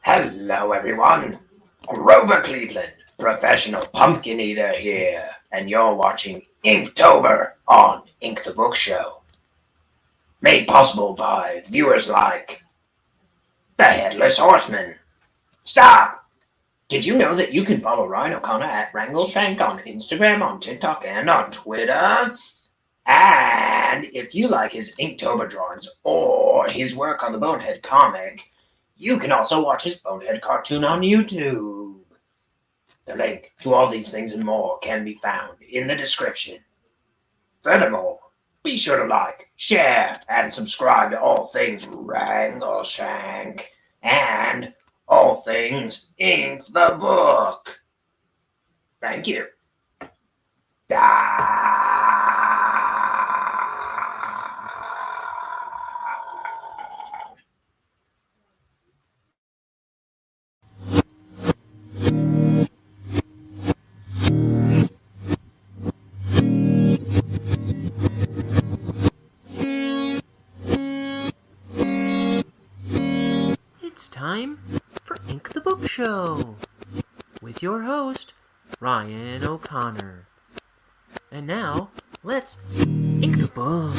Hello, everyone. Grover Cleveland, professional pumpkin eater here, and you're watching Inktober on Ink the Book Show, made possible by viewers like the Headless Horseman. Stop! Did you know that you can follow Ryan O'Connor at Wrangleshank on Instagram, on TikTok, and on Twitter? And if you like his Inktober drawings or his work on the Bonehead comic, you can also watch his Bonehead cartoon on YouTube. The link to all these things and more can be found in the description. Furthermore, be sure to like, share, and subscribe to all things Wrangleshank and all things Ink the Book. Thank you. It's time for Ink the Book Show with your host, Ryan O'Connor. And now, let's ink the book.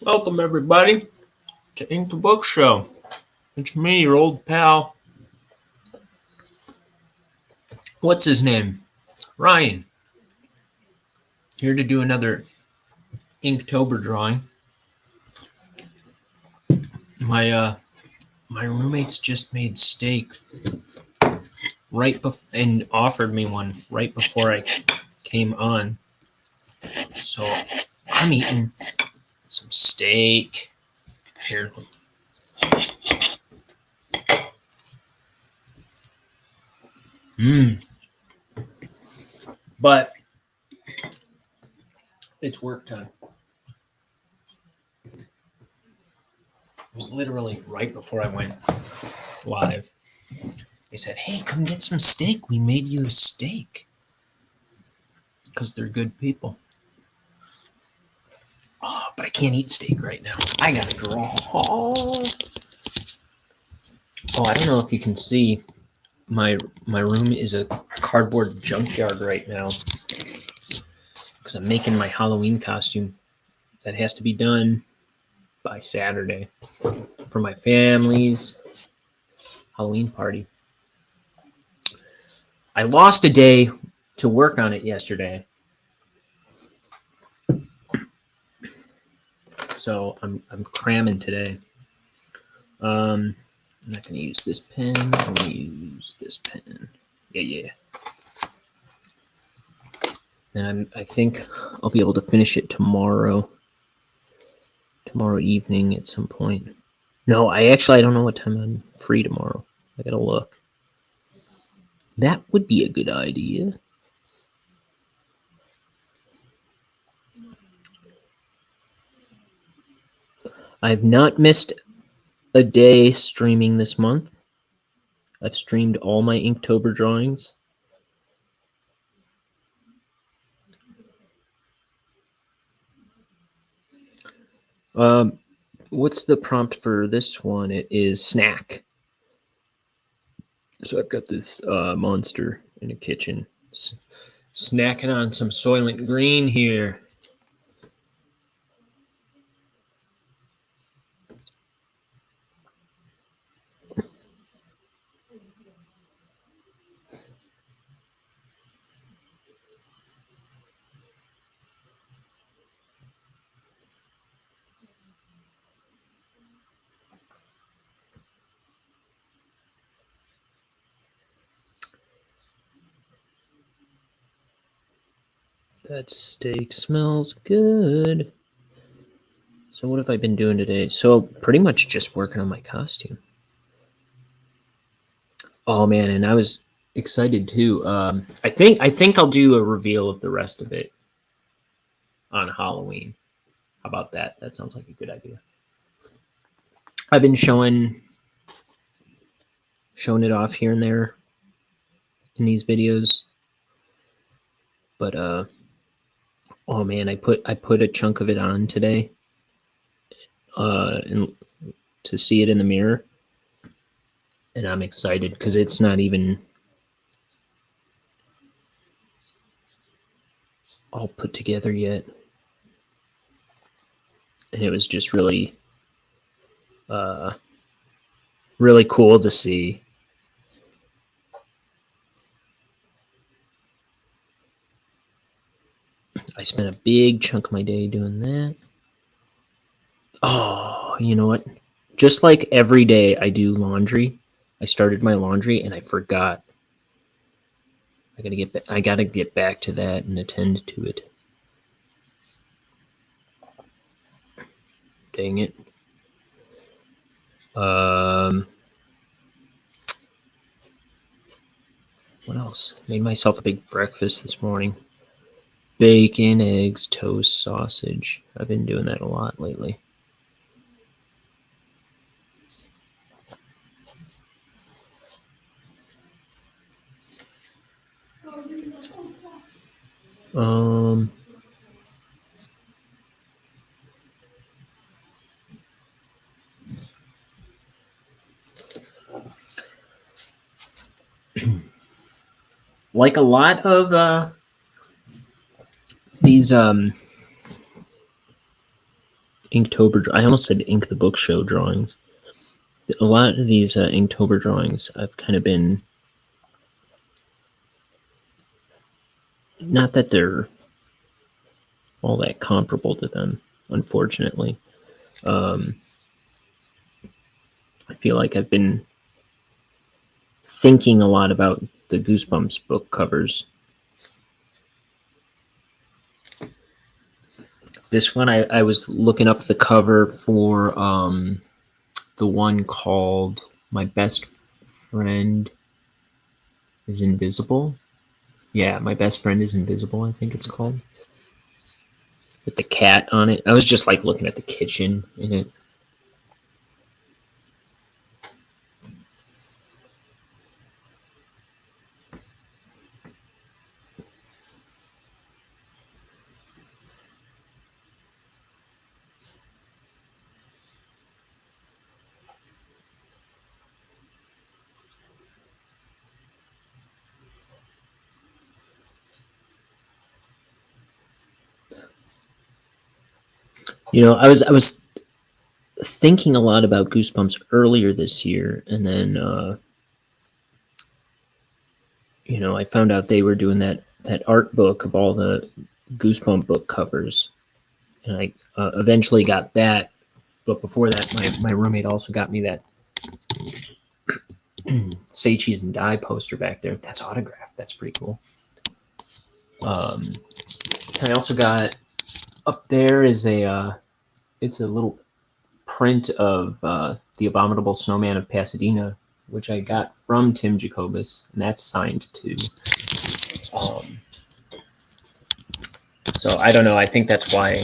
Welcome, everybody, to Ink the Book Show. It's me, your old pal. What's his name? Ryan. Here to do another Inktober drawing. My roommates just made steak and offered me one right before I came on. So I'm eating some steak here. But it's work time. It was literally right before I went live. They said, "Hey, come get some steak. We made you a steak." Because they're good people. Oh, but I can't eat steak right now. I gotta draw. Oh, I don't know if you can see. My room is a cardboard junkyard right now. Because I'm making my Halloween costume. That has to be done by Saturday for my family's Halloween party. I lost a day to work on it yesterday. So I'm cramming today. I'm not going to use this pen. I'm going to use this pen. Yeah. And I think I'll be able to finish it tomorrow. Tomorrow evening at some point. No, I don't know what time I'm free tomorrow. I got to look. That would be a good idea. I've not missed a day streaming this month. I've streamed all my Inktober drawings. What's the prompt for this one? It is snack. So I've got this monster in the kitchen snacking on some Soylent Green here. That steak smells good. So what have I been doing today? So pretty much just working on my costume. Oh man, and I was excited too. I think I'll do a reveal of the rest of it on Halloween. How about that? That sounds like a good idea. I've been showing shown it off here and there in these videos. But oh man, I put a chunk of it on today, and to see it in the mirror, and I'm excited because it's not even all put together yet, and it was just really, really cool to see. I spent a big chunk of my day doing that. Oh, you know what? Just like every day I do laundry, I started my laundry and I forgot. I gotta get back to that and attend to it. Dang it. What else? Made myself a big breakfast this morning. Bacon, eggs, toast, sausage. I've been doing that a lot lately. Like a lot of these Inktober, I almost said Ink the Book Show drawings. A lot of these Inktober drawings, I've kind of been, not that they're all that comparable to them, unfortunately. I feel like I've been thinking a lot about the Goosebumps book covers. This one, I was looking up the cover for the one called My Best Friend is Invisible. Yeah, My Best Friend is Invisible, I think it's called. With the cat on it. I was just like looking at the kitchen in it. You know, I was thinking a lot about Goosebumps earlier this year, and then you know, I found out they were doing that art book of all the Goosebump book covers, and I eventually got that. But before that, my roommate also got me that Say Cheese and Die poster back there. That's autographed. That's pretty cool. I also got up there is it's a little print of the Abominable Snowman of Pasadena, which I got from Tim Jacobus, and that's signed too. So I don't know. I think that's why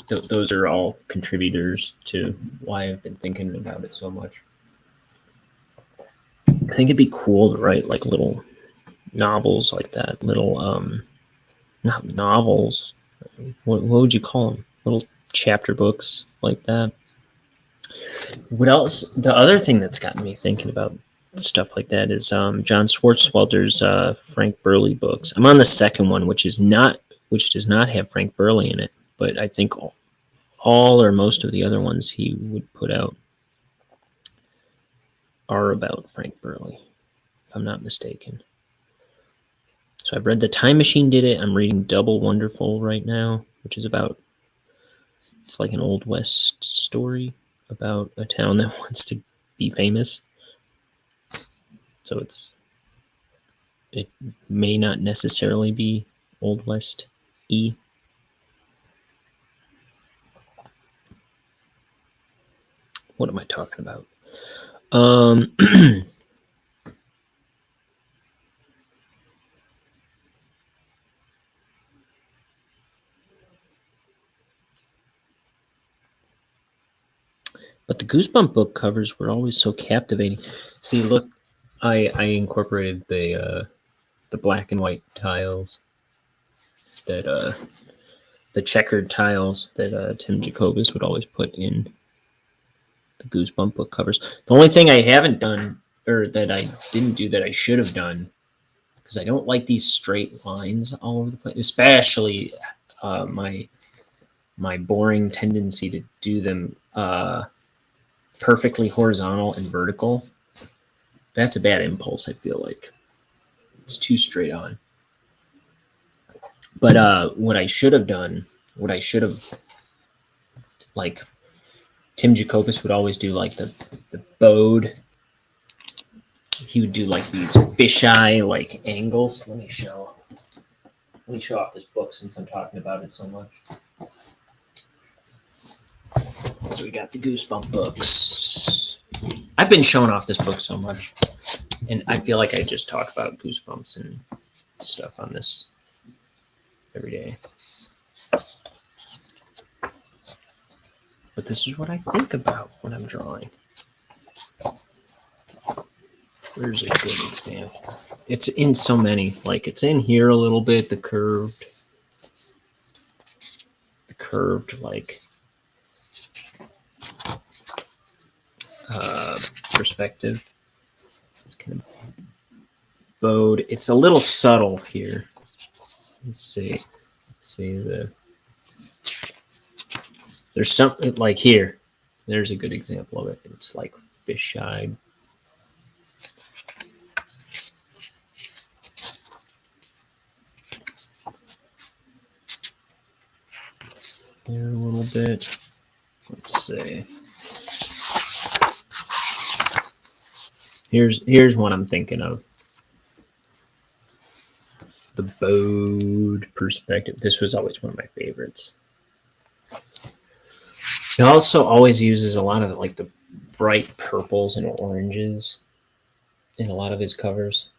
those are all contributors to why I've been thinking about it so much. I think it'd be cool to write like little novels like that. Little not novels. What would you call them? Little chapter books like that. What else? The other thing that's gotten me thinking about stuff like that is John Swartzwelder's Frank Burley books. I'm on the second one, which does not have Frank Burley in it, but I think all or most of the other ones he would put out are about Frank Burley, if I'm not mistaken. So I've read The Time Machine did it. I'm reading Double Wonderful right now, which is it's like an Old West story about a town that wants to be famous. So it may not necessarily be Old West-y. What am I talking about? But the Goosebump book covers were always so captivating. See, look, I incorporated the black and white tiles that the checkered tiles that Tim Jacobus would always put in the Goosebump book covers. The only thing I haven't done, or that I didn't do that I should have done, because I don't like these straight lines all over the place, especially my boring tendency to do them perfectly horizontal and vertical. That's a bad impulse, I feel like. It's too straight on. But what I should have done, like, Tim Jacobus would always do, like, the bowed. He would do, like, these fisheye, like, angles. Let me show off this book since I'm talking about it so much. So we got the Goosebump books. I've been showing off this book so much, and I feel like I just talk about Goosebumps and stuff on this every day. But this is what I think about when I'm drawing. Where's a good example? It's in so many. Like, it's in here a little bit, the curved, like, perspective. It's kind of bowed. It's a little subtle here. Let's see. There's something like here. There's a good example of it. It's like fish-eyed. There a little bit. Let's see. Here's one I'm thinking of. The bowed perspective. This was always one of my favorites. He also always uses a lot of like the bright purples and oranges in a lot of his covers.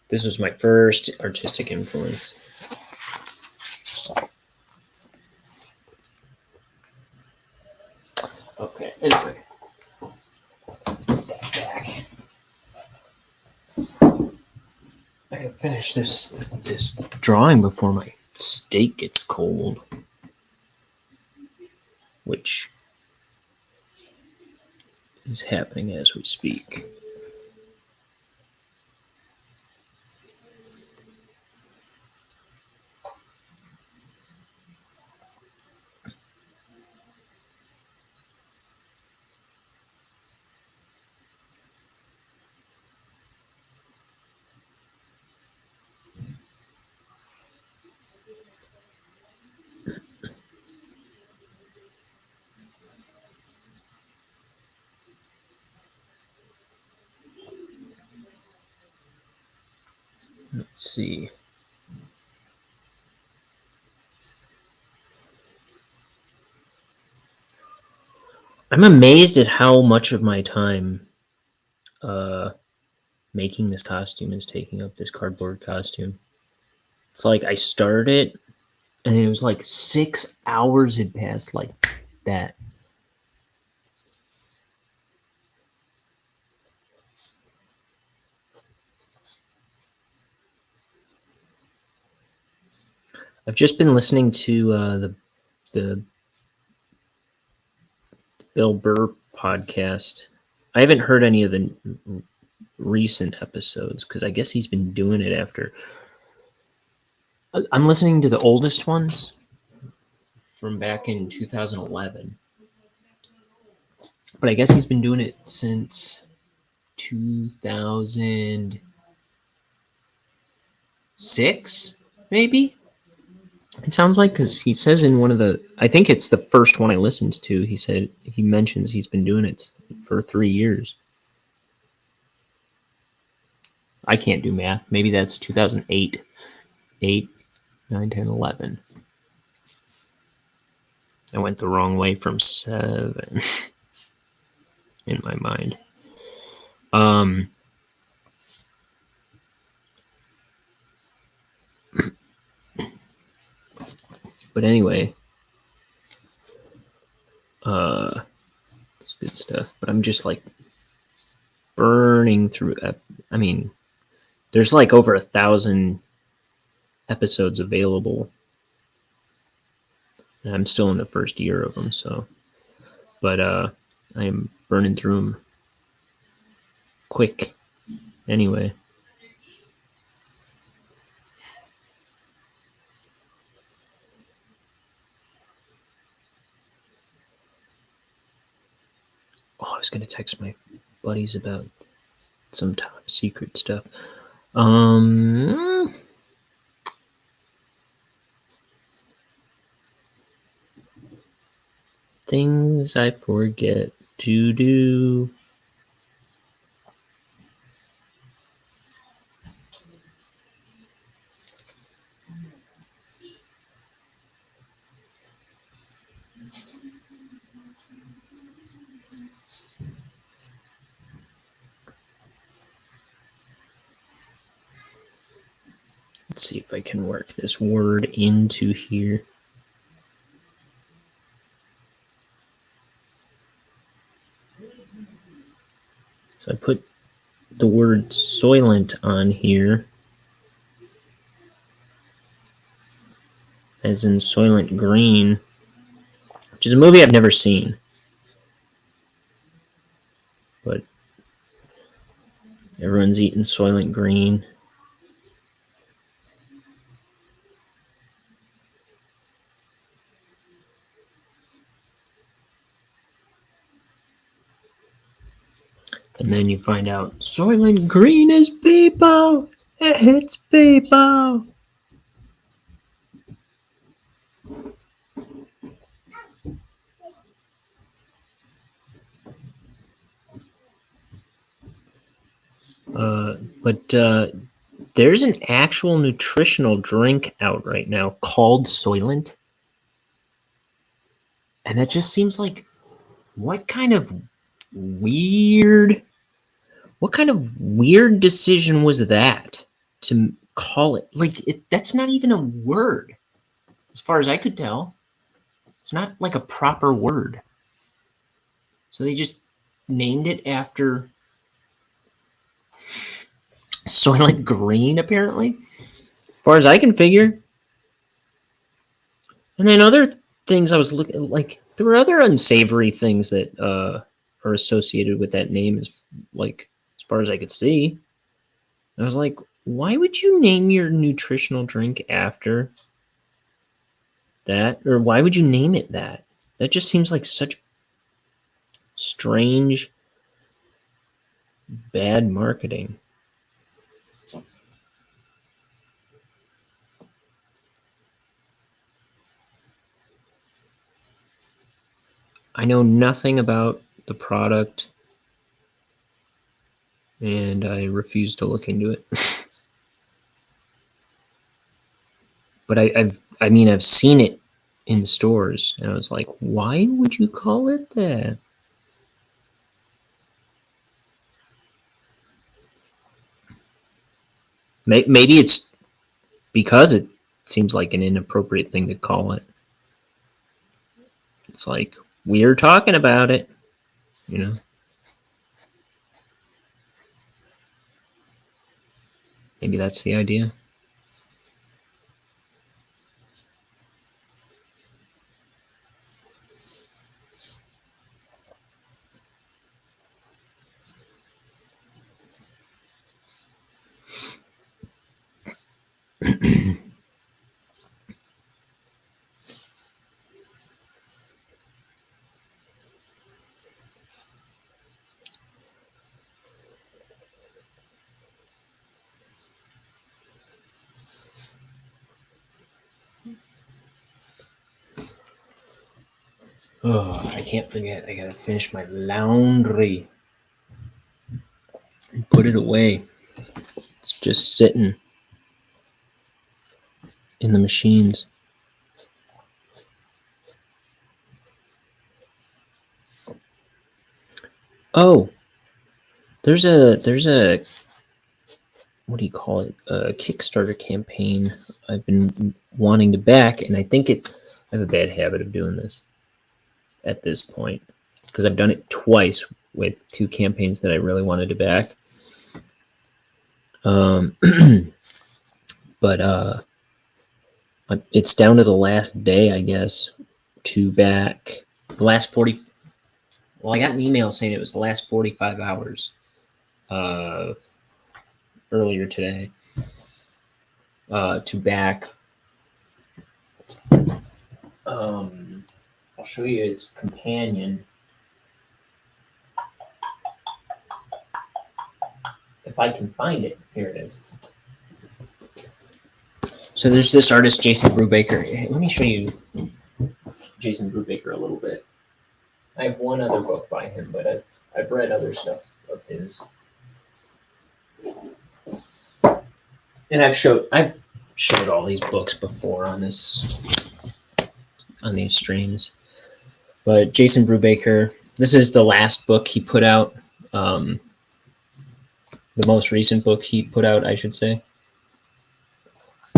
This was my first artistic influence. Okay, anyway. Put that back. I gotta finish this drawing before my steak gets cold. Which is happening as we speak. Let's see. I'm amazed at how much of my time making this costume is taking up, this cardboard costume. It's like I started it, and it was like 6 hours had passed like that. I've just been listening to the Bill Burr podcast. I haven't heard any of the recent episodes because I guess he's been doing it after. I'm listening to the oldest ones from back in 2011, but I guess he's been doing it since 2006, maybe. It sounds like, because he says in one of the, I think it's the first one I listened to, he mentions he's been doing it for 3 years. I can't do math. Maybe that's 2008. 8, 9, 10, 11. I went the wrong way from 7 in my mind. But anyway, good stuff. But I'm just like burning through. I mean, there's like over 1,000 episodes available. And I'm still in the first year of them, so. But I am burning through them quick. Anyway. Oh, I was gonna text my buddies about some top secret stuff. Things I forget to do. Let's see if I can work this word into here. So I put the word Soylent on here, as in Soylent Green, which is a movie I've never seen. But everyone's eating Soylent Green. And then you find out Soylent Green is people. It's people. But there's an actual nutritional drink out right now called Soylent. And that just seems like, what kind of weird decision was that to call it? Like, that's not even a word. As far as I could tell, it's not like a proper word. So they just named it after Soylent Green, apparently, as far as I can figure. And then other things I was looking, like, there were other unsavory things that are associated with that name, as far as I could see. I was like, why would you name your nutritional drink after that? Or why would you name it that? That just seems like such strange, bad marketing. I know nothing about the product, and I refuse to look into it. But I've seen it in stores, and I was like, why would you call it that? Maybe it's because it seems like an inappropriate thing to call it. It's like, we're talking about it, you know? Maybe that's the idea. Oh, I can't forget. I gotta finish my laundry and put it away. It's just sitting in the machines. Oh, there's a what do you call it? A Kickstarter campaign I've been wanting to back, and I have a bad habit of doing this at this point. because I've done it twice with 2 campaigns that I really wanted to back. But it's down to the last day, I guess, to back the last 40. Well, I got an email saying it was the last 45 hours earlier today to back. I'll show you its companion. If I can find it. Here it is. So there's this artist, Jason Brubaker. Let me show you Jason Brubaker a little bit. I have one other book by him, but I've read other stuff of his. And I've showed all these books before on these streams. But Jason Brubaker, this is the last book he put out. The most recent book he put out, I should say,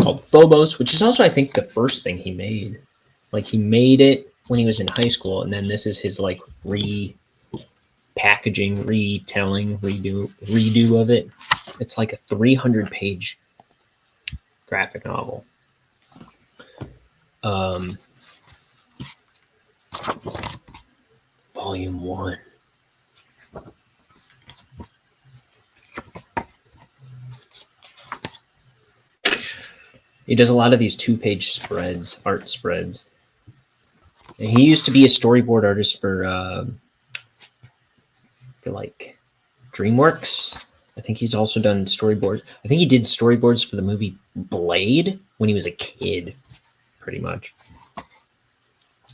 called Phobos, which is also, I think, the first thing he made. Like, he made it when he was in high school, and then this is his, like, repackaging, retelling, redo of it. It's like a 300-page graphic novel. Volume 1. He does a lot of these 2-page spreads, art spreads. And he used to be a storyboard artist for like DreamWorks. I think he's also done storyboards. I think he did storyboards for the movie Blade when he was a kid, pretty much.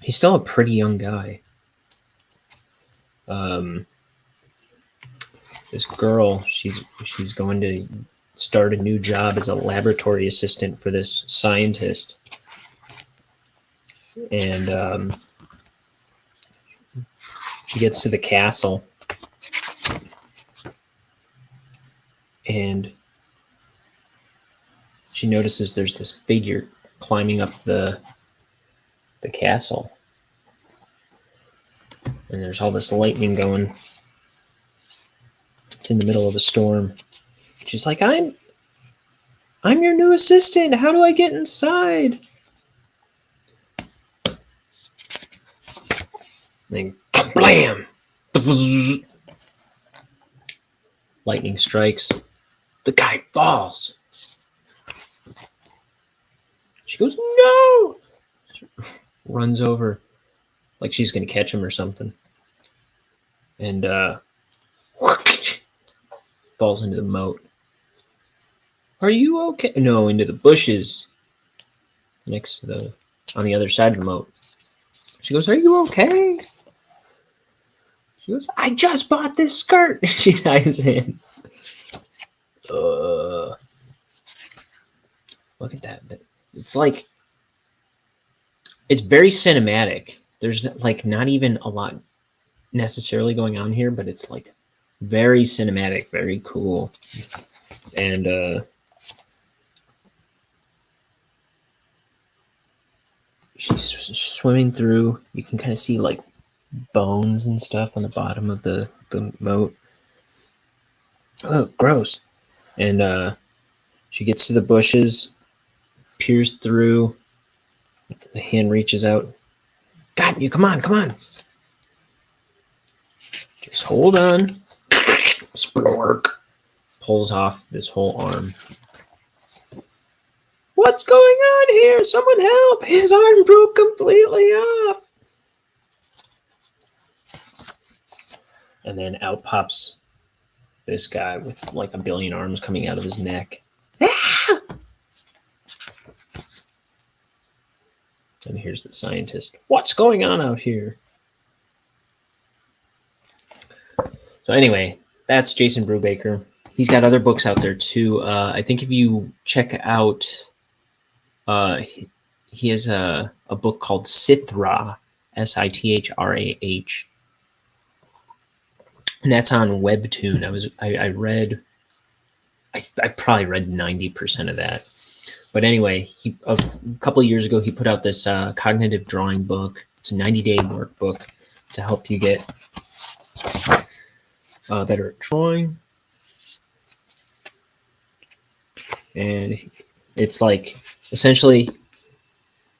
He's still a pretty young guy. This girl, she's going to start a new job as a laboratory assistant for this scientist. And she gets to the castle, and she notices there's this figure climbing up the castle. And there's all this lightning going. It's in the middle of a storm. She's like, I'm your new assistant. How do I get inside? And then, blam! Lightning strikes. The guy falls. She goes, no! Runs over like she's going to catch him or something. And falls into the moat. Are you okay? No, into the bushes next to on the other side of the moat. She goes, are you okay? She goes, I just bought this skirt. She dives in. Look at that. It's like, it's very cinematic. There's like not even a lot necessarily going on here, but it's like very cinematic, very cool. And she's swimming through. You can kind of see like bones and stuff on the bottom of the moat. Oh, gross. And she gets to the bushes, peers through. The hand reaches out. Got you. Come on, come on. Just hold on. Splork. Pulls off this whole arm. What's going on here? Someone help! His arm broke completely off. And then out pops this guy with like a billion arms coming out of his neck. Ah! And here's the scientist. What's going on out here? So anyway, that's Jason Brubaker. He's got other books out there too. I think if you check out, he has a book called Sithrah, Sithrah, and that's on Webtoon. I probably read 90% of that. But anyway, a couple of years ago, he put out this cognitive drawing book. It's a 90-day workbook to help you get better at drawing. And it's like essentially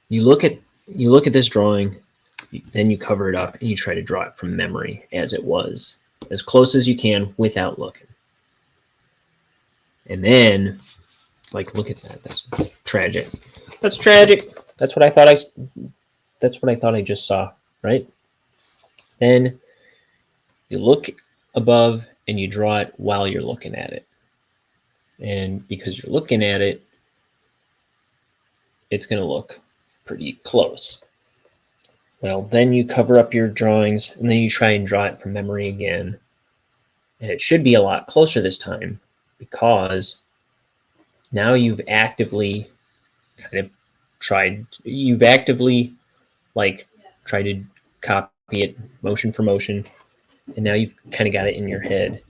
you look at this drawing, then you cover it up and you try to draw it from memory as it was, as close as you can without looking. And then, like, look at that. That's tragic. That's tragic. That's what I thought I just saw, right? Then you look above and you draw it while you're looking at it. And because you're looking at it, it's going to look pretty close. Well, then you cover up your drawings and then you try and draw it from memory again. And it should be a lot closer this time because now you've actively tried to copy it motion for motion. And now you've kind of got it in your head.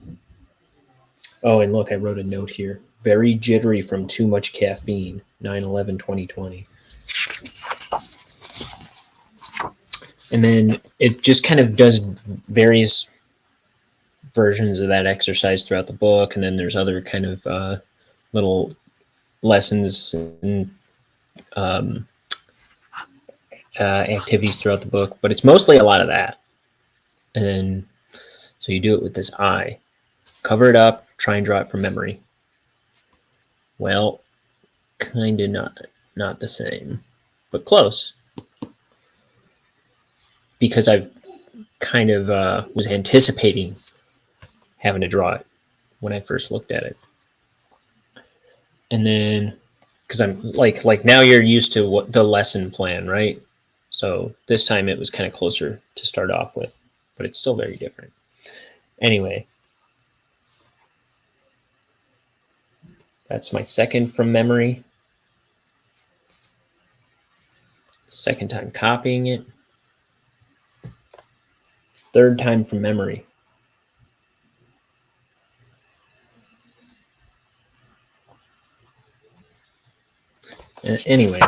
Oh, and look, I wrote a note here. Very jittery from too much caffeine, 9/11/2020. And then it just kind of does various versions of that exercise throughout the book. And then there's other kind of little lessons and activities throughout the book. But it's mostly a lot of that. And then, so you do it with this eye. Cover it up, try and draw it from memory. Well, kind of not the same, but close. Because I've kind of was anticipating having to draw it when I first looked at it. And then, because I'm like now you're used to what the lesson plan, right? So this time it was kind of closer to start off with, but it's still very different. Anyway, that's my second from memory. Second time copying it. Third time from memory. Anyway,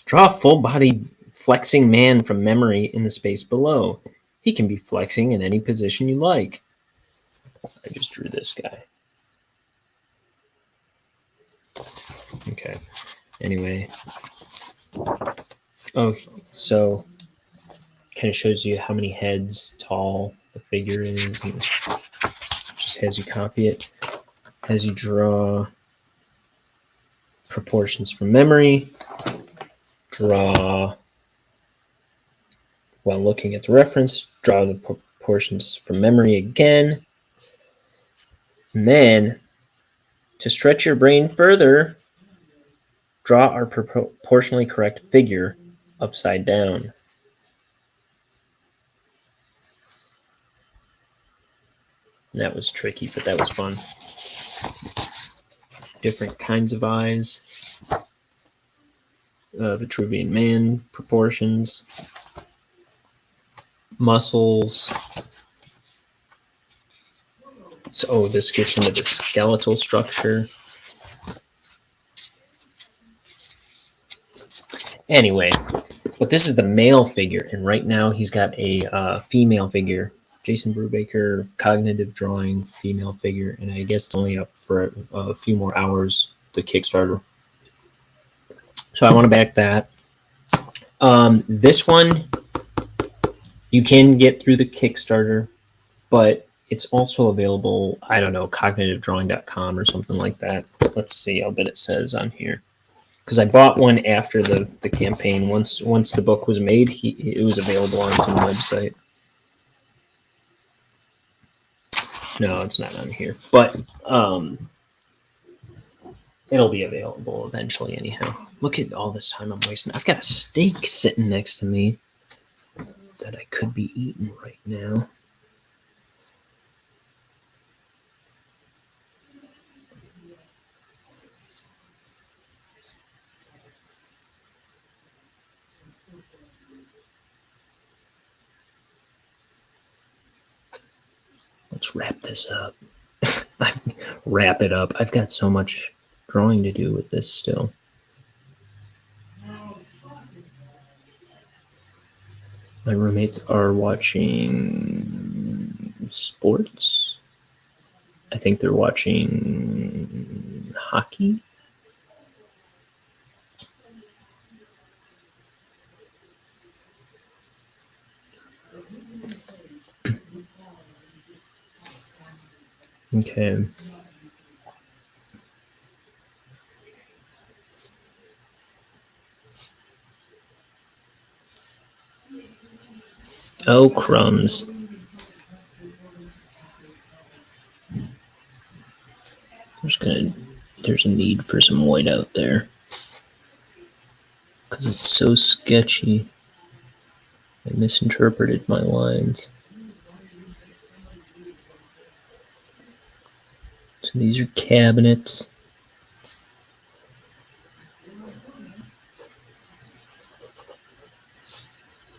draw a full-bodied flexing man from memory in the space below. He can be flexing in any position you like. I just drew this guy. Okay. Anyway. Oh, so kind of shows you how many heads tall the figure is. And just has you copy it. Has you draw proportions from memory. Draw, while looking at the reference, draw the proportions from memory again. And then, to stretch your brain further, draw our proportionally correct figure upside down. And that was tricky, but that was fun. Different kinds of eyes. Vitruvian man proportions. Muscles. So this gets into the skeletal structure. Anyway, but this is the male figure, and right now he's got a female figure. Jason Brubaker, cognitive drawing, female figure, and I guess it's only up for a few more hours, the Kickstarter. So I want to back that. This one, you can get through the Kickstarter, but it's also available, I don't know, cognitivedrawing.com or something like that. Let's see, I'll bet it says on here. Because I bought one after the campaign. Once the book was made, it was available on some website. No, it's not on here. But it'll be available eventually anyhow. Look at all this time I'm wasting. I've got a steak sitting next to me that I could be eating right now. Let's wrap this up. Wrap it up. I've got so much drawing to do with this still. My roommates are watching sports. I think they're watching hockey. Okay. Oh, crumbs. There's a need for some white out there. Because it's so sketchy. I misinterpreted my lines. So these are cabinets.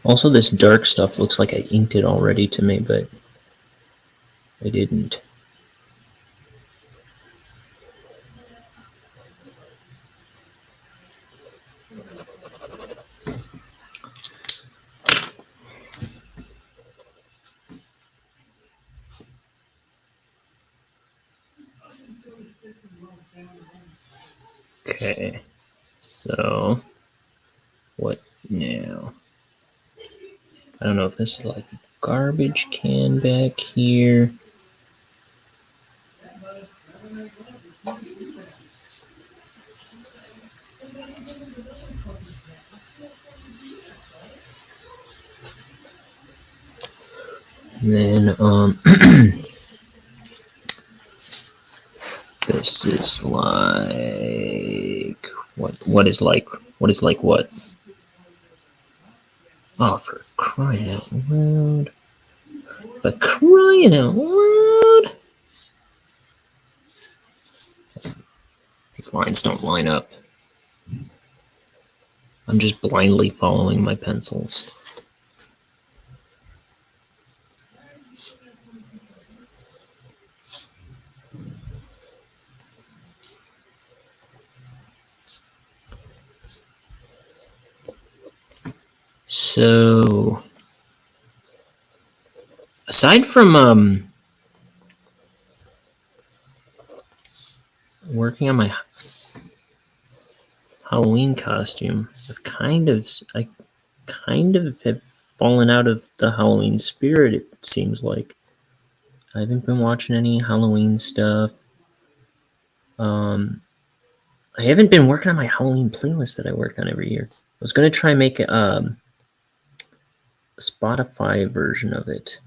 Also, this dark stuff looks like I inked it already to me, but I didn't. Okay, so what now? I don't know if this is like a garbage can back here. And then this is like what is like what? Oh, for crying out loud. But crying out loud. These lines don't line up. I'm just blindly following my pencils. So, aside from working on my Halloween costume, I kind of have fallen out of the Halloween spirit, it seems like. I haven't been watching any Halloween stuff. I haven't been working on my Halloween playlist that I work on every year. I was going to try and make a Spotify version of it.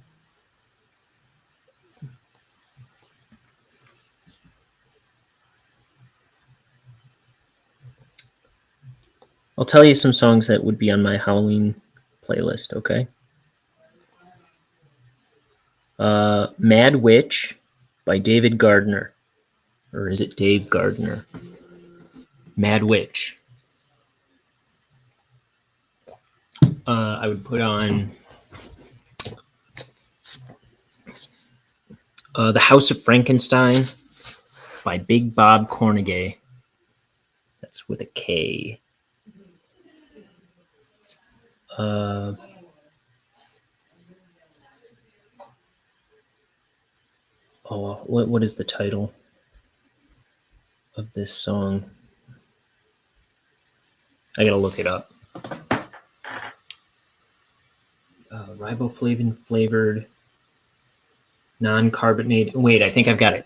I'll tell you some songs that would be on my Halloween playlist, okay? Mad Witch by David Gardner. Or is it Dave Gardner? Mad Witch. I would put on The House of Frankenstein by Big Bob Cornegay. That's with a K. What is the title of this song? I gotta look it up. Riboflavin flavored, non-carbonated. Wait, I think I've got it.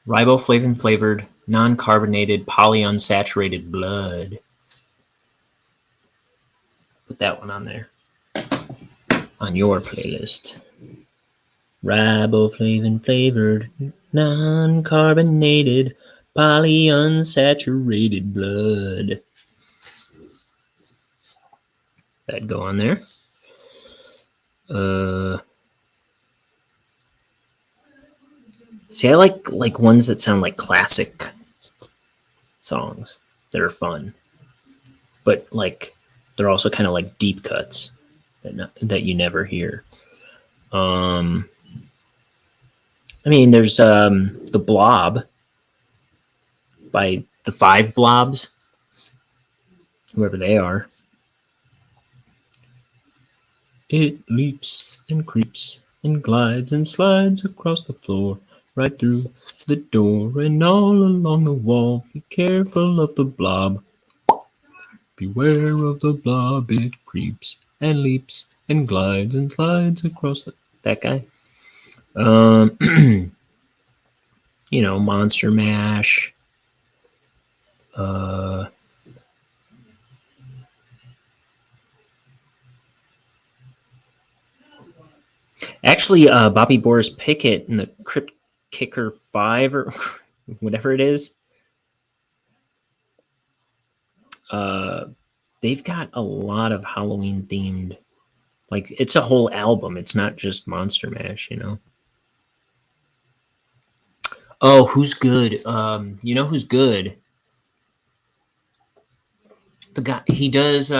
Riboflavin flavored, non-carbonated, polyunsaturated blood. Put that one on there. On your playlist. Riboflavin flavored, non-carbonated, polyunsaturated blood. That'd go on there. See, I like ones that sound like classic songs that are fun, but like they're also kind of like deep cuts that you never hear. I mean, there's The Blob by the Five Blobs, whoever they are. It leaps and creeps and glides and slides across the floor, right through the door and all along the wall. Be careful of the blob. Beware of the blob. It creeps and leaps and glides across the... That guy. Um, Monster Mash. Uh, Actually, Bobby Boris Pickett in the Crypt Kicker 5 or whatever it is, they've got a lot of Halloween themed. Like, it's a whole album. It's not just Monster Mash, Oh, who's good? You know who's good? The guy he does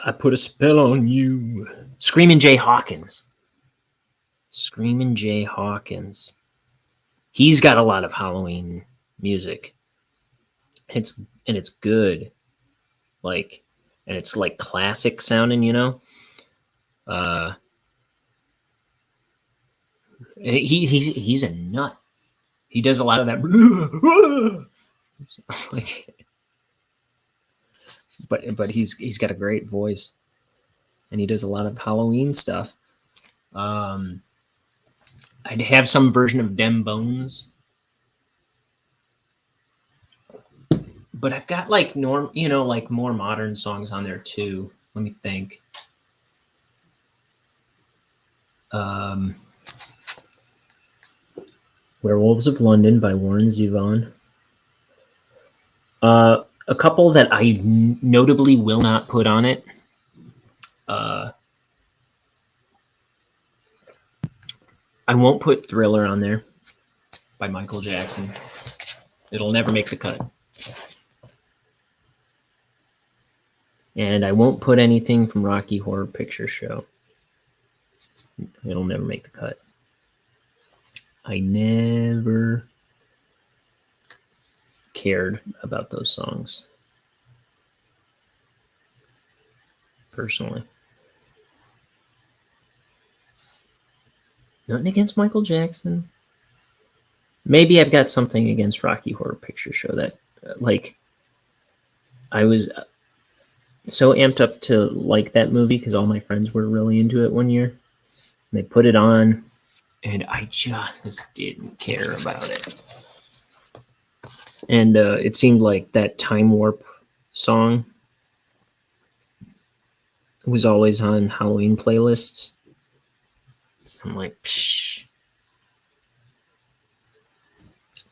I put a spell on you. Screamin' Jay Hawkins. Screamin' Jay Hawkins. He's got a lot of Halloween music. It's good. Like, and it's like classic sounding. Uh he's a nut. He does a lot of that like, but he's got a great voice, and he does a lot of Halloween stuff. I'd have some version of Dem Bones, but I've got like like more modern songs on there too. Let me think. Werewolves of London by Warren Zevon. A couple that I notably will not put on it. I won't put Thriller on there by Michael Jackson. It'll never make the cut. And I won't put anything from Rocky Horror Picture Show. It'll never make the cut. I never cared about those songs, personally. Nothing against Michael Jackson. Maybe I've got something against Rocky Horror Picture Show that, like, I was so amped up to like that movie because all my friends were really into it one year. And they put it on, and I just didn't care about it. And it seemed like that Time Warp song was always on Halloween playlists. I'm like, psh,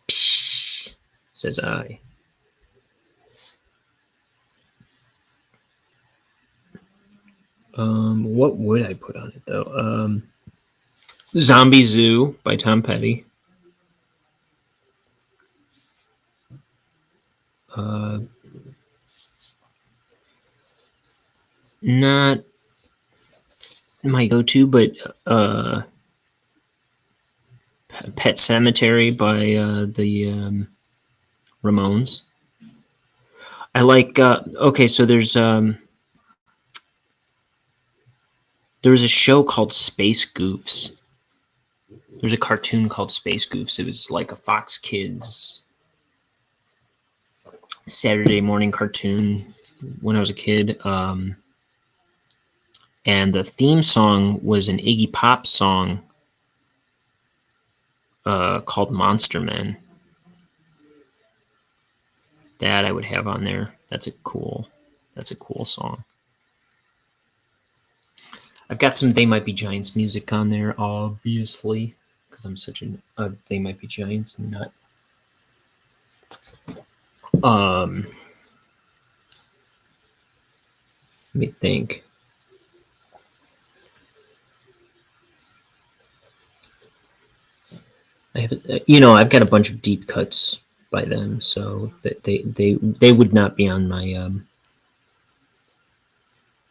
psh, says I. What would I put on it though? Zombie Zoo by Tom Petty. Not my go-to, but Pet Cemetery by the Ramones. I like. Okay, so there was a show called Space Goofs. There's a cartoon called Space Goofs. It was like a Fox Kids Saturday morning cartoon when I was a kid. And the theme song was an Iggy Pop song called Monster Men. That I would have on there. That's a cool song. I've got some They Might Be Giants music on there, obviously, because I'm such a They Might Be Giants nut. Let me think. I've got a bunch of deep cuts by them, so that they would not be on my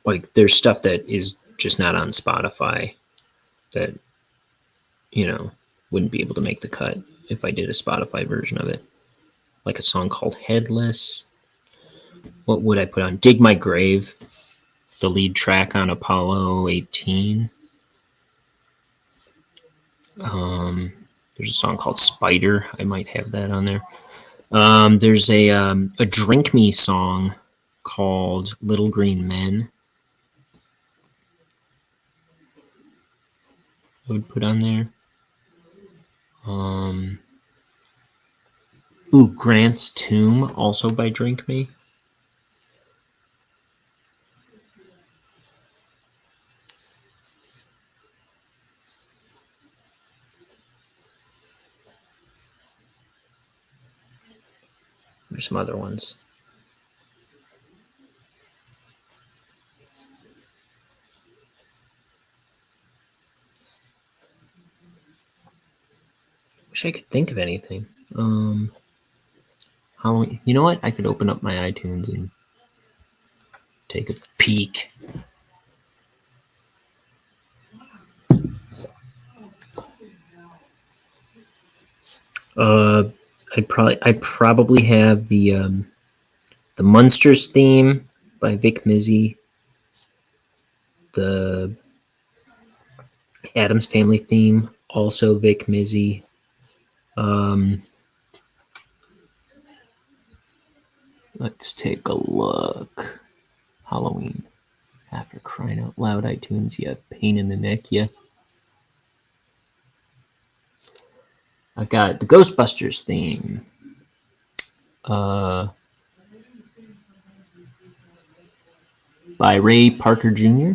like. There's stuff that is just not on Spotify that wouldn't be able to make the cut if I did a Spotify version of it. like a song called Headless. What would I put on? Dig My Grave, the lead track on Apollo 18. There's a song called Spider. I might have that on there. There's a Drink Me song called Little Green Men. I would put on there. Grant's Tomb, also by Drink Me. There's some other ones. Wish I could think of anything. Halloween. You know what? I could open up my iTunes and take a peek. I probably have the Munsters theme by Vic Mizzy, the Addams Family theme, also Vic Mizzy. Let's take a look. Halloween. After crying out loud, iTunes, you pain in the neck, yeah. I've got the Ghostbusters theme. By Ray Parker Jr.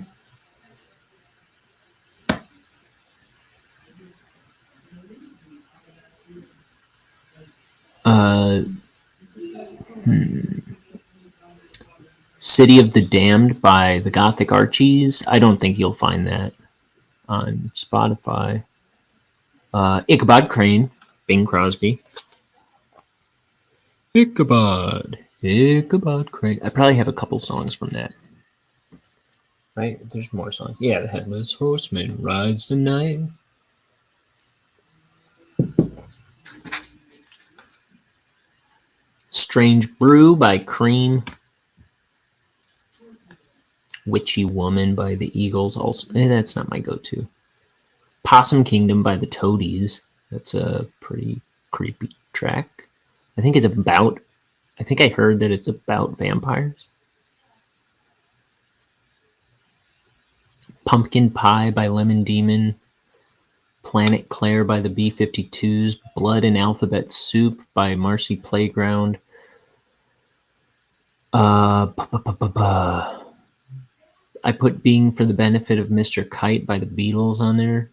City of the Damned by the Gothic Archies. I don't think you'll find that on Spotify. Ichabod Crane, Bing Crosby. Ichabod Crane. I probably have a couple songs from that. Right? There's more songs. Yeah, the Headless Horseman rides the night. Strange Brew by Cream. Witchy Woman by the Eagles. Also, that's not my go-to. Possum Kingdom by the Toadies. That's a pretty creepy track. I think I heard that it's about vampires. Pumpkin Pie by Lemon Demon. Planet Claire by the B-52s. Blood and Alphabet Soup by Marcy Playground. I put Being for the Benefit of Mr. Kite by the Beatles on there.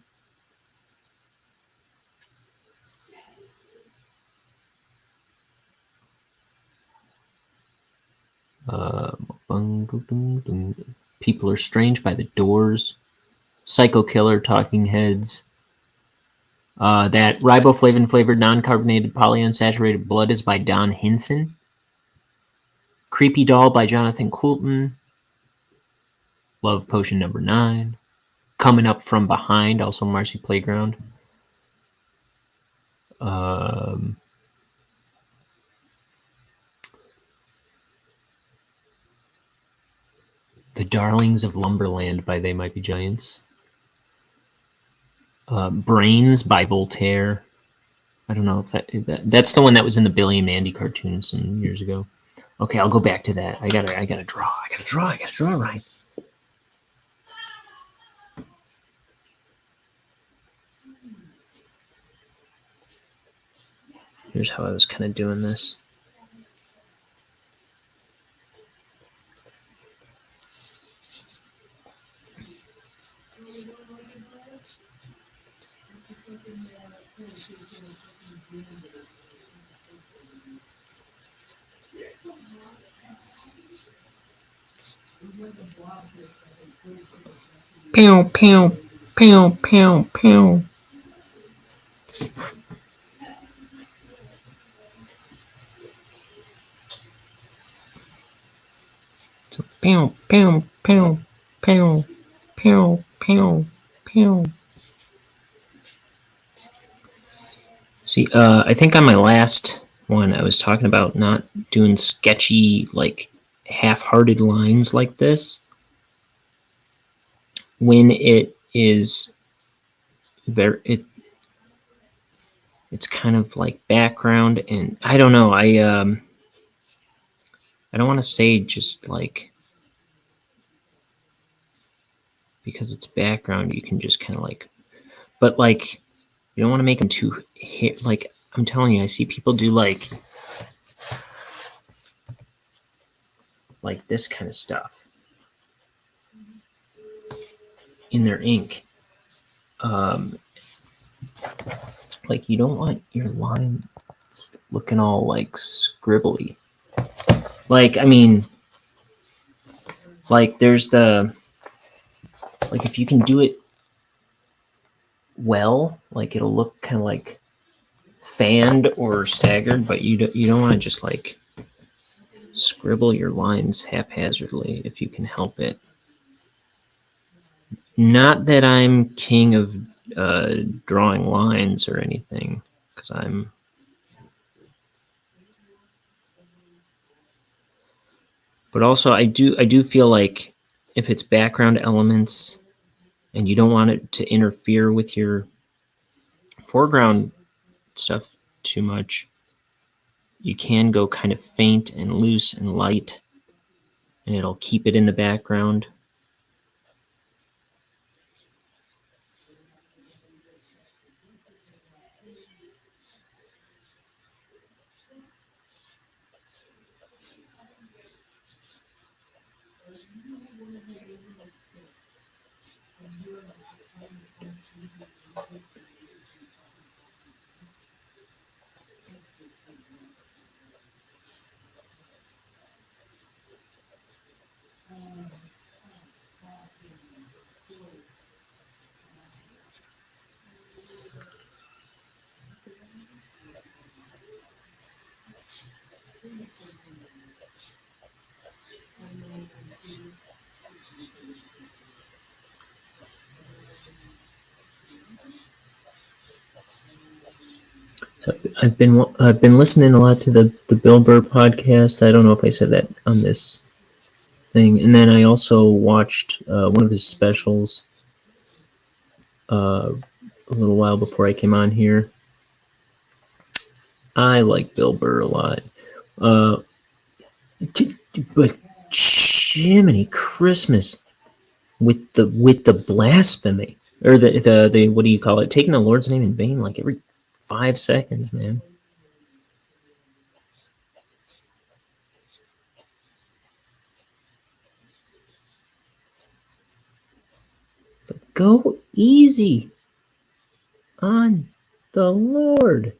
People Are Strange by the Doors. Psycho Killer, Talking Heads. That riboflavin flavored non-carbonated polyunsaturated blood is by Don Hinson. Creepy Doll by Jonathan Coulton. Love Potion number 9. Coming Up From Behind, also Marcy Playground. The Darlings of Lumberland by They Might Be Giants. Brains by Voltaire. I don't know if that's the one that was in the Billy and Mandy cartoons some years ago. Okay, I'll go back to that. I gotta draw, Ryan. Here's how I was kind of doing this. Pew, pew, pew, pew, pew. So, pew, pew, pew, pew, pew, pew, pew. See, I think on my last one, I was talking about not doing sketchy, like half-hearted lines like this when it is it's kind of like background, and I don't know. I don't want to say just like because it's background, you can just kind of like, but like you don't want to make them too hit. Like I'm telling you, I see people do like this kind of stuff in their ink. Like you don't want your lines looking all like scribbly. Like I mean, like there's the like if you can do it well, like it'll look kind of like fanned or staggered, but you don't want to just like scribble your lines haphazardly if you can help it. Not that I'm king of drawing lines or anything, because but also I do feel like if it's background elements and you don't want it to interfere with your foreground stuff too much, you can go kind of faint and loose and light, and it'll keep it in the background. So I've been listening a lot to the Bill Burr podcast. I don't know if I said that on this thing, and then I also watched one of his specials a little while before I came on here. I like Bill Burr a lot, but Jiminy Christmas with the blasphemy or the what do you call it? Taking the Lord's name in vain like every 5 seconds, man. It's like, go easy on the Lord.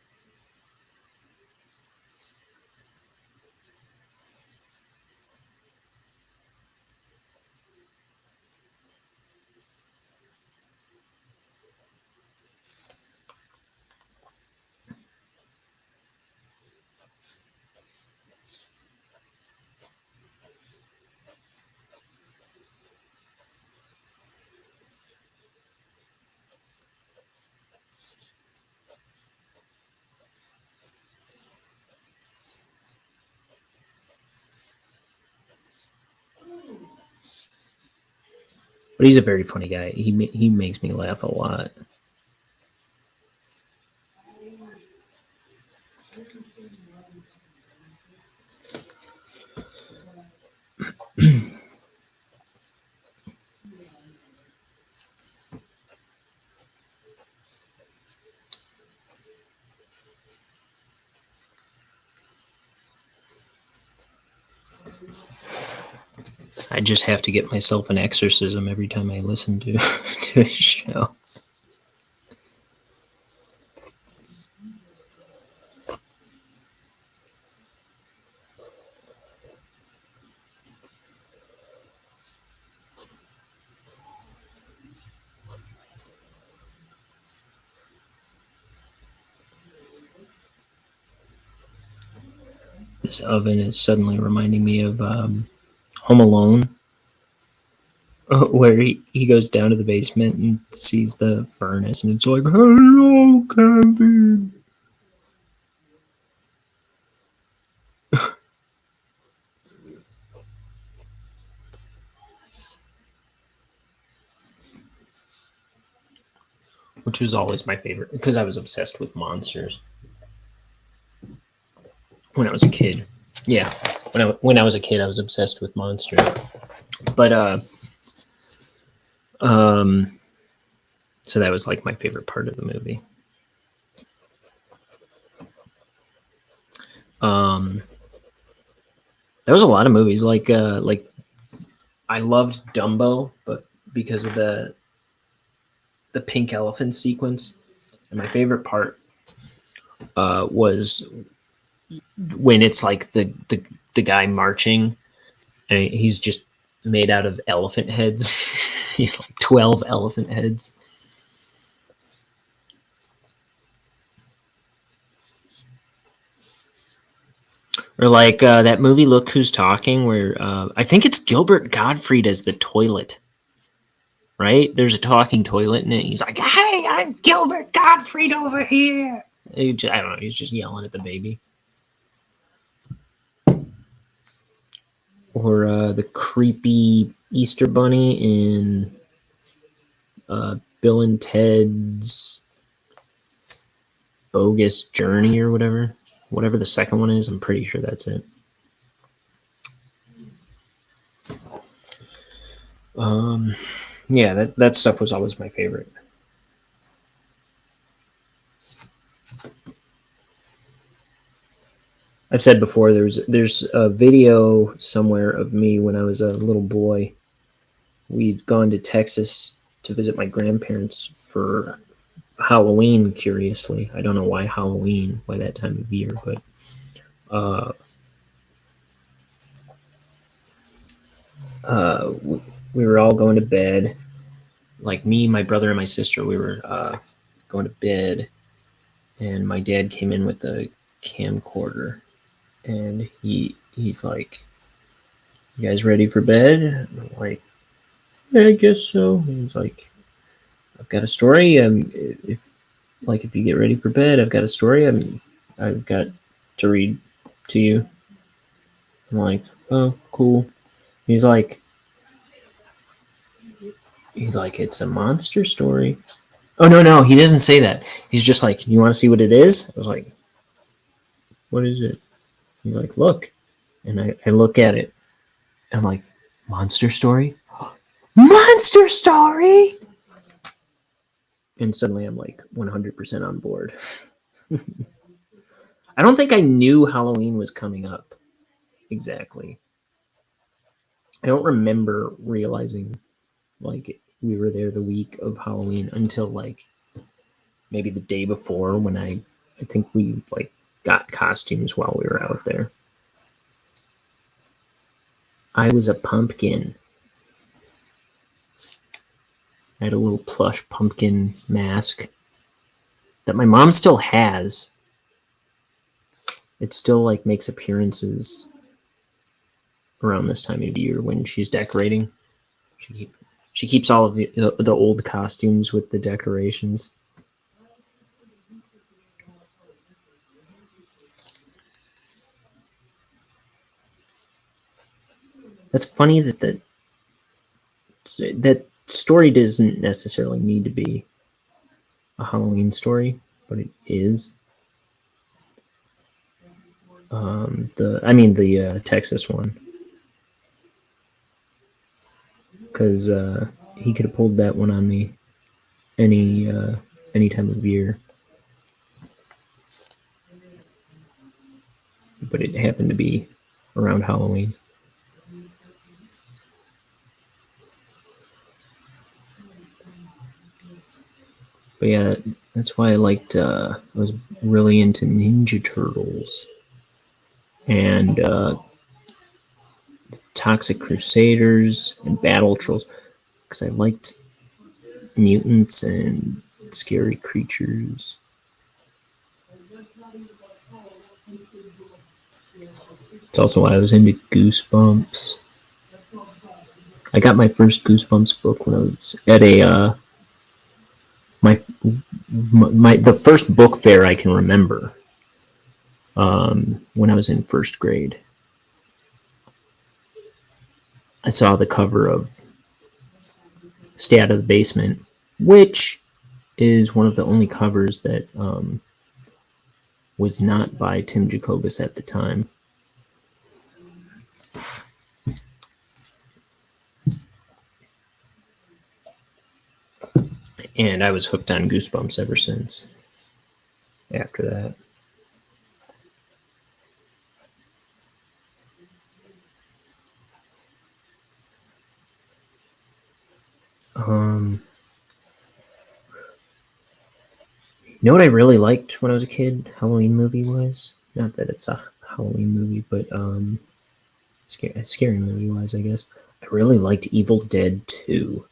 But he's a very funny guy. He makes me laugh a lot. I just have to get myself an exorcism every time I listen to his show. This oven is suddenly reminding me of Home Alone, where he goes down to the basement and sees the furnace, and it's like, "Hello, Kevin." which was always my favorite because I was obsessed with monsters when I was a kid. Yeah, when I was a kid, I was obsessed with monsters. But so that was like my favorite part of the movie. There was a lot of movies like I loved Dumbo, but because of the pink elephant sequence, and my favorite part was when it's like the guy marching, and he's just made out of elephant heads. He's like 12 elephant heads. Or like that movie Look Who's Talking, where I think it's Gilbert Gottfried as the toilet. Right? There's a talking toilet in it. He's like, "Hey, I'm Gilbert Gottfried over here." I don't know. He's just yelling at the baby. Or the creepy Easter Bunny in Bill and Ted's Bogus Journey or whatever the second one is. I'm pretty sure that's it. Yeah, that stuff was always my favorite. I've said before, there's a video somewhere of me when I was a little boy. We'd gone to Texas to visit my grandparents for Halloween, curiously. I don't know why Halloween, why that time of year, but we were all going to bed. Like me, my brother, and my sister, we were going to bed, and my dad came in with the camcorder, and he's like, "You guys ready for bed?" And I'm like, "Yeah, I guess so." And he's like, "I've got a story. If you get ready for bed, I've got a story. I've got to read to you." I'm like, "Oh, cool." He's like, "It's a monster story." Oh, no, he doesn't say that. He's just like, "You want to see what it is?" I was like, "What is it?" He's like, "Look." And I look at it. I'm like, "Monster story?" Monster story! And suddenly I'm like 100% on board. I don't think I knew Halloween was coming up exactly. I don't remember realizing like we were there the week of Halloween until like maybe the day before when I think we like got costumes while we were out there. I was a pumpkin. I had a little plush pumpkin mask that my mom still has. It still like makes appearances around this time of year when she's decorating. She keeps all of the old costumes with the decorations. That's funny that story doesn't necessarily need to be a Halloween story, but it is. The Texas one, because he could have pulled that one on me any time of year, but it happened to be around Halloween. But yeah, that's why I liked. I was really into Ninja Turtles and Toxic Crusaders and Battle Trolls because I liked mutants and scary creatures. It's also why I was into Goosebumps. I got my first Goosebumps book when I was at a the first book fair I can remember. When I was in first grade, I saw the cover of Stay Out of the Basement, which is one of the only covers that was not by Tim Jacobus at the time. And I was hooked on Goosebumps ever since. After that. You know what I really liked when I was a kid, Halloween movie wise? Not that it's a Halloween movie, but scary movie wise, I guess. I really liked Evil Dead 2.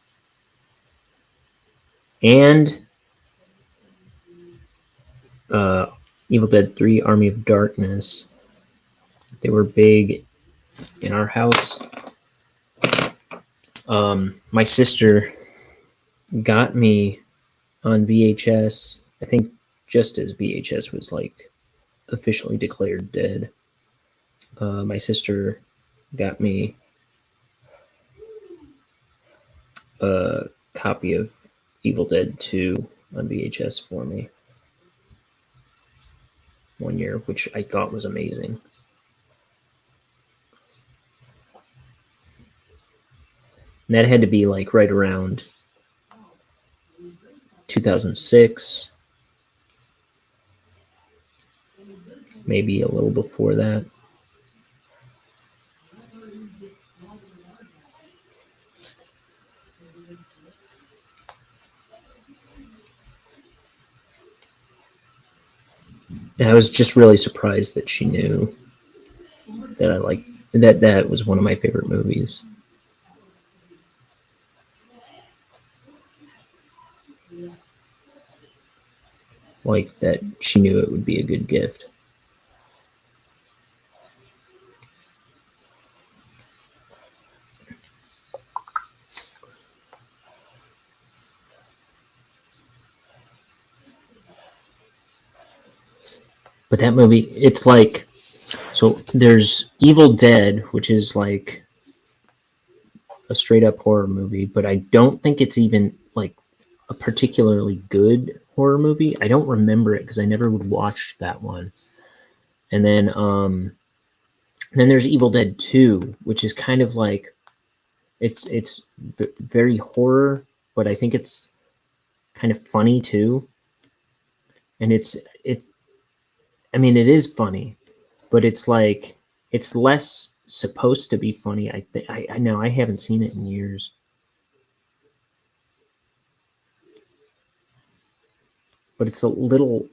And Evil Dead 3 Army of Darkness. They were big in our house. My sister got me on VHS, I think just as VHS was like officially declared dead. My sister got me a copy of Evil Dead 2 on VHS for me one year, which I thought was amazing. And that had to be like right around 2006, maybe a little before that. And I was just really surprised that she knew that I liked that was one of my favorite movies. Like that she knew it would be a good gift. But that movie, it's like, so there's Evil Dead, which is like a straight up horror movie, but I don't think it's even like a particularly good horror movie. I don't remember it because I never would watch that one. And then there's Evil Dead 2, which is kind of like it's very horror, but I think it's kind of funny too. And it I mean it is funny, but it's like it's less supposed to be funny. I think I know I haven't seen it in years. But it's a little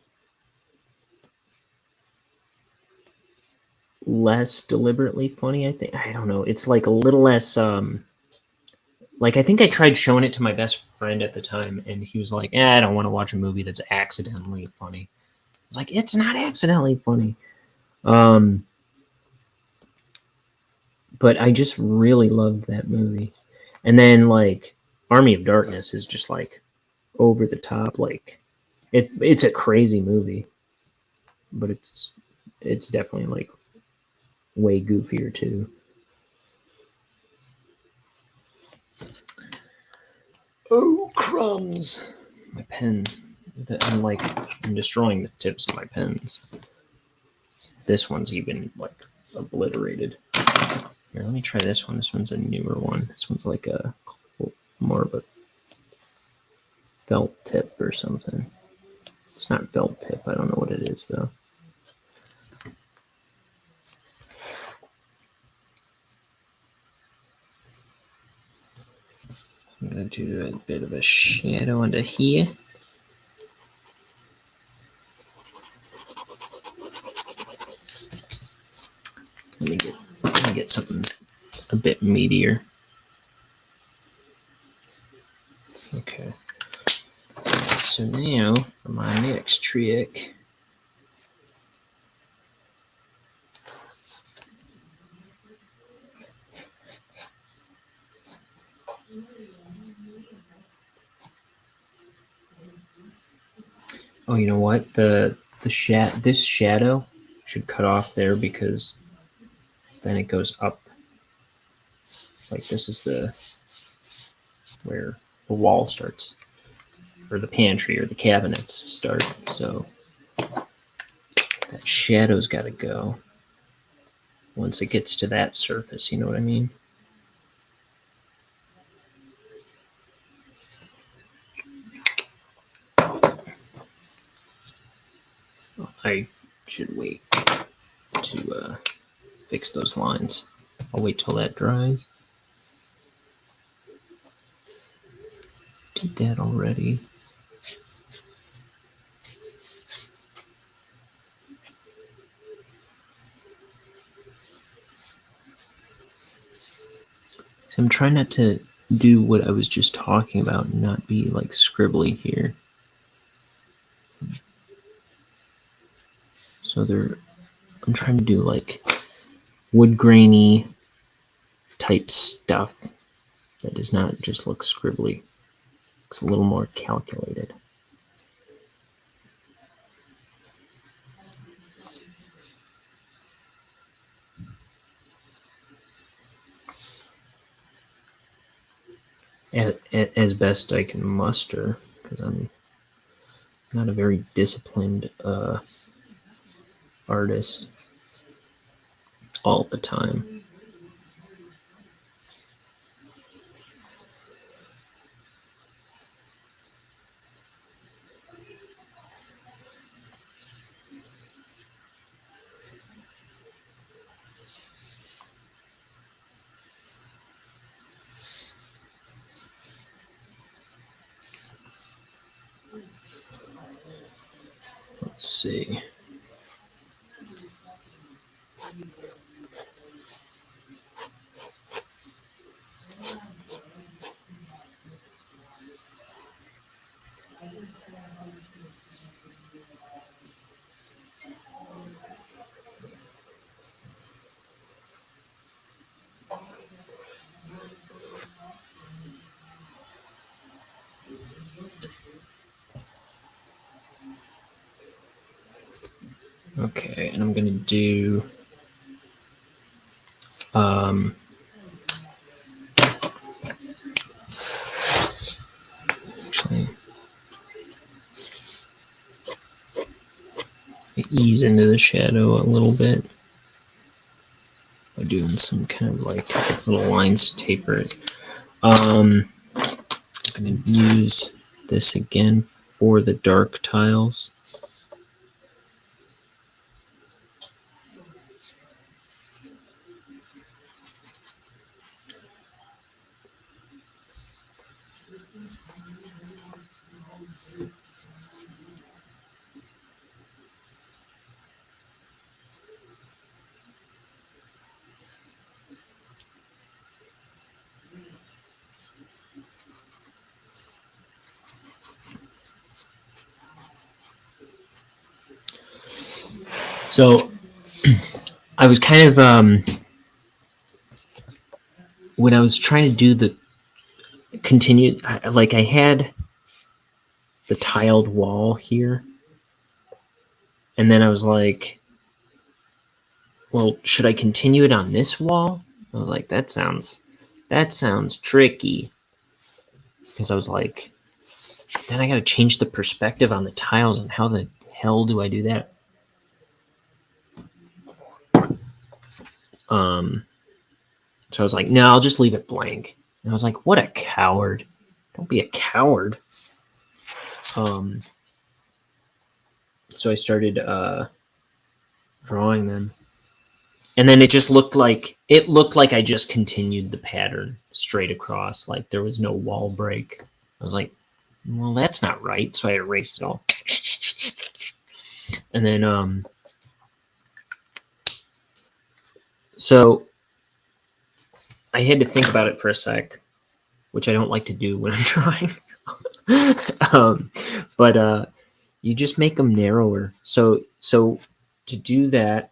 less deliberately funny, I think. I don't know. It's like a little less like I think I tried showing it to my best friend at the time and he was like, I don't want to watch a movie that's accidentally funny. I was like, it's not accidentally funny. But I just really loved that movie. And then like Army of Darkness is just like over the top, like it's a crazy movie. But it's definitely like way goofier too. Oh crumbs! My pen. I'm destroying the tips of my pens. This one's even like obliterated. Here, let me try this one. This one's a newer one. This one's like a more of a felt tip or something. It's not felt tip. I don't know what it is though. I'm gonna do a bit of a shadow under here. Let me get something a bit meatier. Okay. So now for my next trick. Oh, you know what? This shadow should cut off there because then it goes up. Like this is where the wall starts. or the pantry or the cabinets start. So that shadow's got to go once it gets to that surface. You know what I mean? I should wait to fix those lines. I'll wait till that dries. Did that already. So I'm trying not to do what I was just talking about and not be like scribbly here. So I'm trying to do like wood grainy type stuff that does not just look scribbly. It's a little more calculated. As best I can muster, because I'm not a very disciplined artist all the time. Let's see. Okay, and I'm gonna do actually ease into the shadow a little bit by doing some kind of like little lines to taper it. I'm gonna use this again for the dark tiles. So I was kind of when I was trying to do the continue, like I had the tiled wall here, and then I was like, well, should I continue it on this wall? I was like, that sounds tricky, because I was like, then I got to change the perspective on the tiles, and how the hell do I do that? So I was like, no, I'll just leave it blank. And I was like, what a coward. Don't be a coward. So I started drawing them. And then it just looked like I just continued the pattern straight across, like there was no wall break. I was like, well, that's not right. So I erased it all. And then so I had to think about it for a sec, which I don't like to do when I'm drawing. But you just make them narrower. So to do that,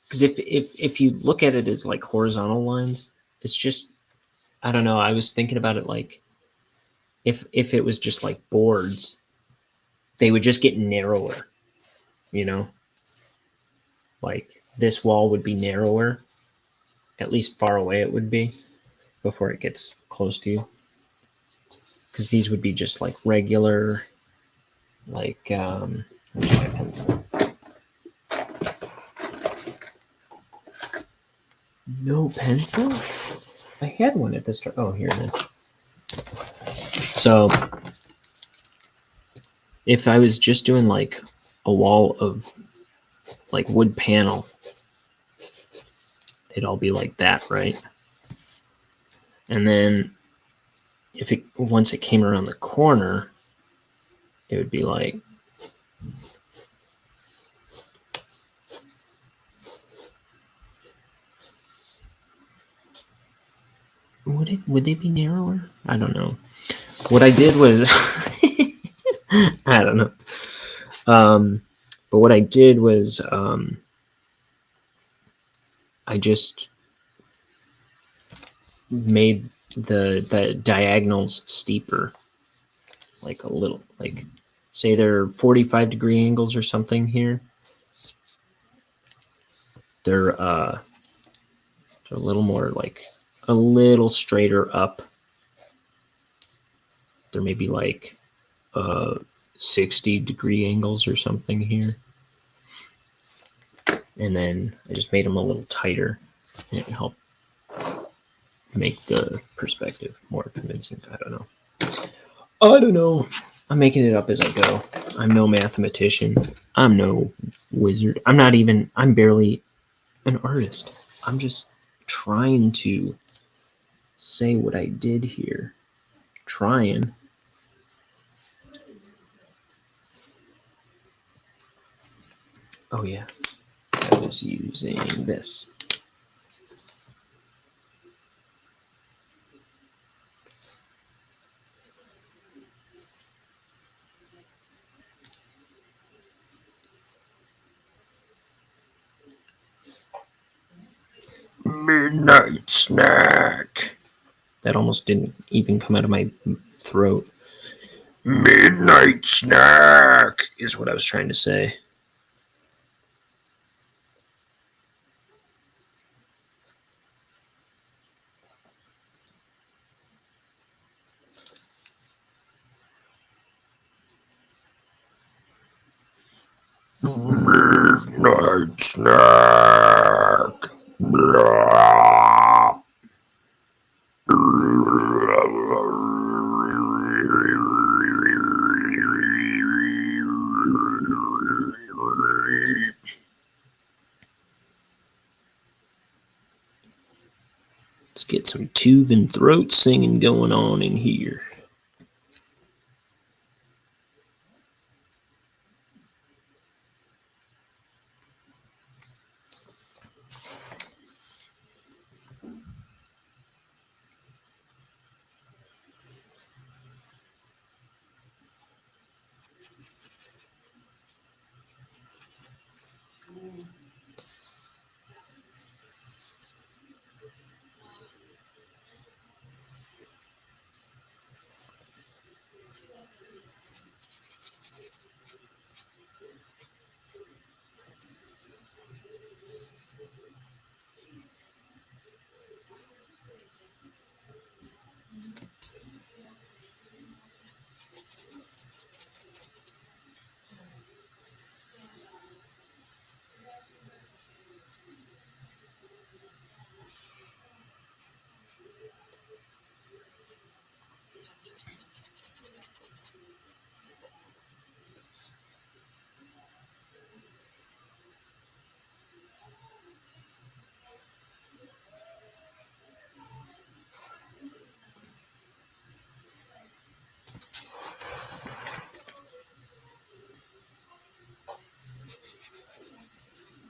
because if you look at it as like horizontal lines, it's just, I don't know. I was thinking about it like if it was just like boards, they would just get narrower, you know? Like this wall would be narrower, at least far away it would be before it gets close to you. because these would be just like regular, like where's my pencil? No pencil? I had one at the start. Oh, here it is. So if I was just doing like a wall of like wood panel, it'd all be like that, right? And then if it once it came around the corner, it would be like would they be narrower? I don't know. What I did was I don't know. But what I did was I just made the diagonals steeper, like a little, like say they're 45-degree angles or something here. They're a little more like a little straighter up. There may be like 60-degree angles or something here. And then I just made them a little tighter, and it helped make the perspective more convincing. I don't know. I'm making it up as I go. I'm no mathematician. I'm no wizard. I'm barely an artist. I'm just trying to say what I did here. Trying. Oh, yeah. I was using this. Midnight snack. That almost didn't even come out of my throat. Midnight snack is what I was trying to say. Midnight snack. Blah. Let's get some Tuvan throat singing going on in here.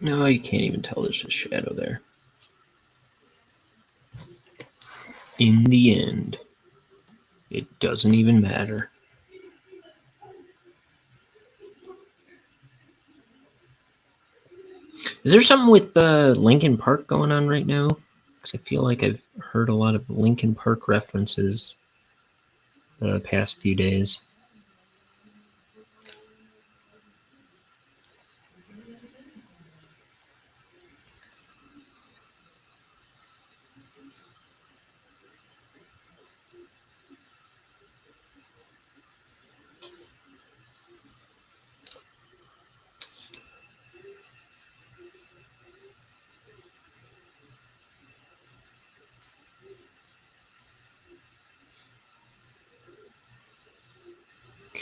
No, you can't even tell there's a shadow there. In the end, it doesn't even matter. Is there something with Linkin Park going on right now? Because I feel like I've heard a lot of Linkin Park references the past few days.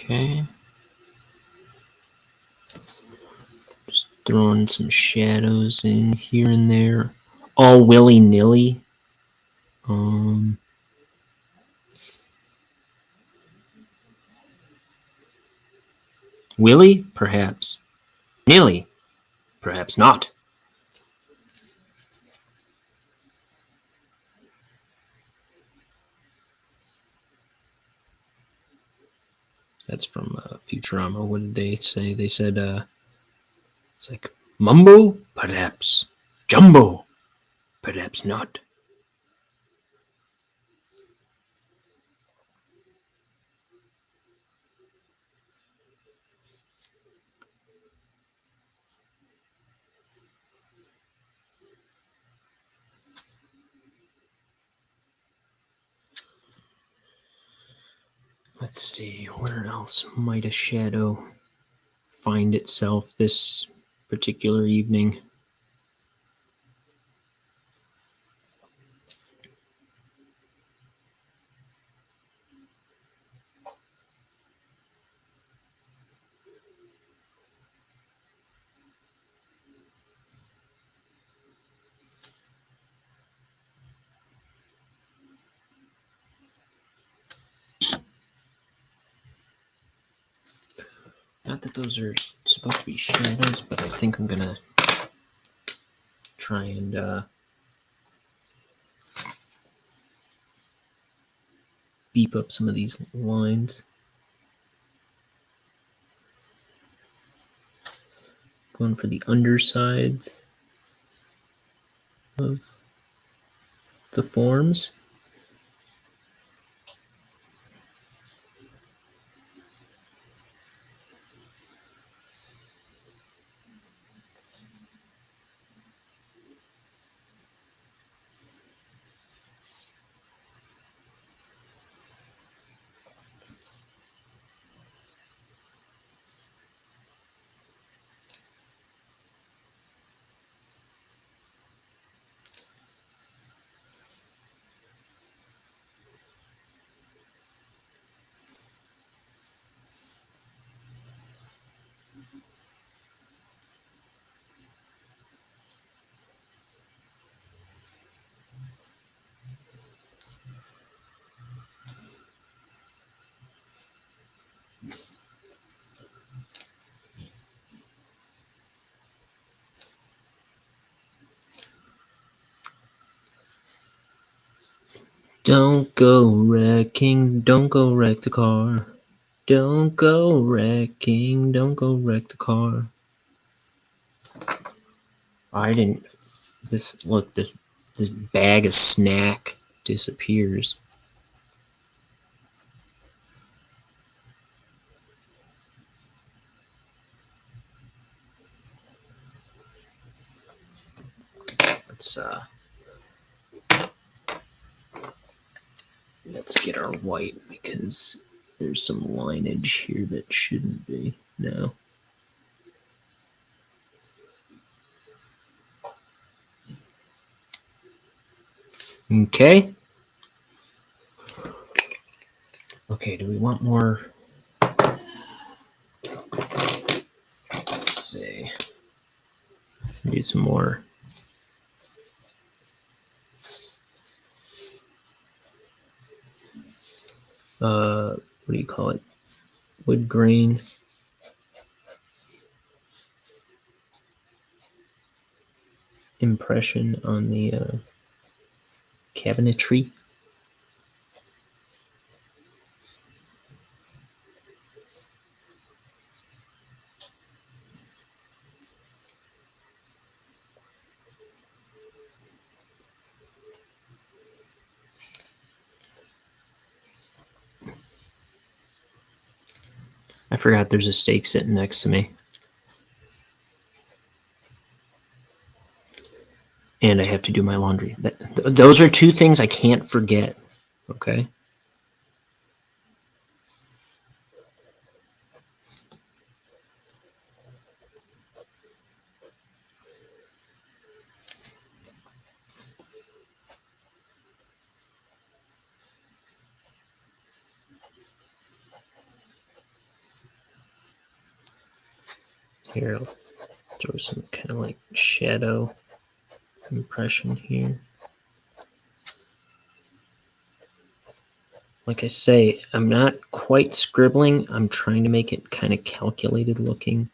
Okay. Just throwing some shadows in here and there. All willy-nilly. Willy? Perhaps. Nilly? Perhaps not. That's from Futurama. What did they say? They said, it's like, Mumbo? Perhaps. Jumbo? Perhaps not. Let's see, where else might a shadow find itself this particular evening? Not that those are supposed to be shadows, but I think I'm gonna try and beef up some of these lines. Going for the undersides of the forms. Don't go wrecking, don't go wreck the car. Don't go wrecking, don't go wreck the car. I didn't. This bag of snack disappears. Let's get our white because there's some lineage here that shouldn't be. No. Okay. Okay, do we want more? Let's see. Need some more. What do you call it? Wood grain. Impression on the cabinetry. I forgot there's a steak sitting next to me. And I have to do my laundry. Those are two things I can't forget. Okay. Here, I'll throw some kind of like shadow impression here. Like I say, I'm not quite scribbling. I'm trying to make it kind of calculated looking.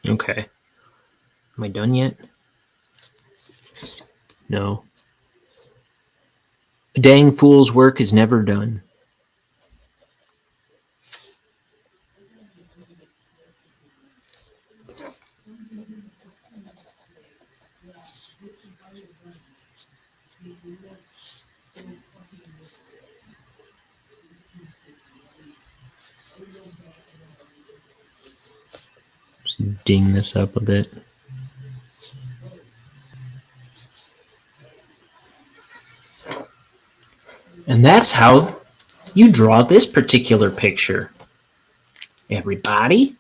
Okay. Am I done yet? No. A dang fool's work is never done. Just ding this up a bit. And that's how you draw this particular picture. Everybody?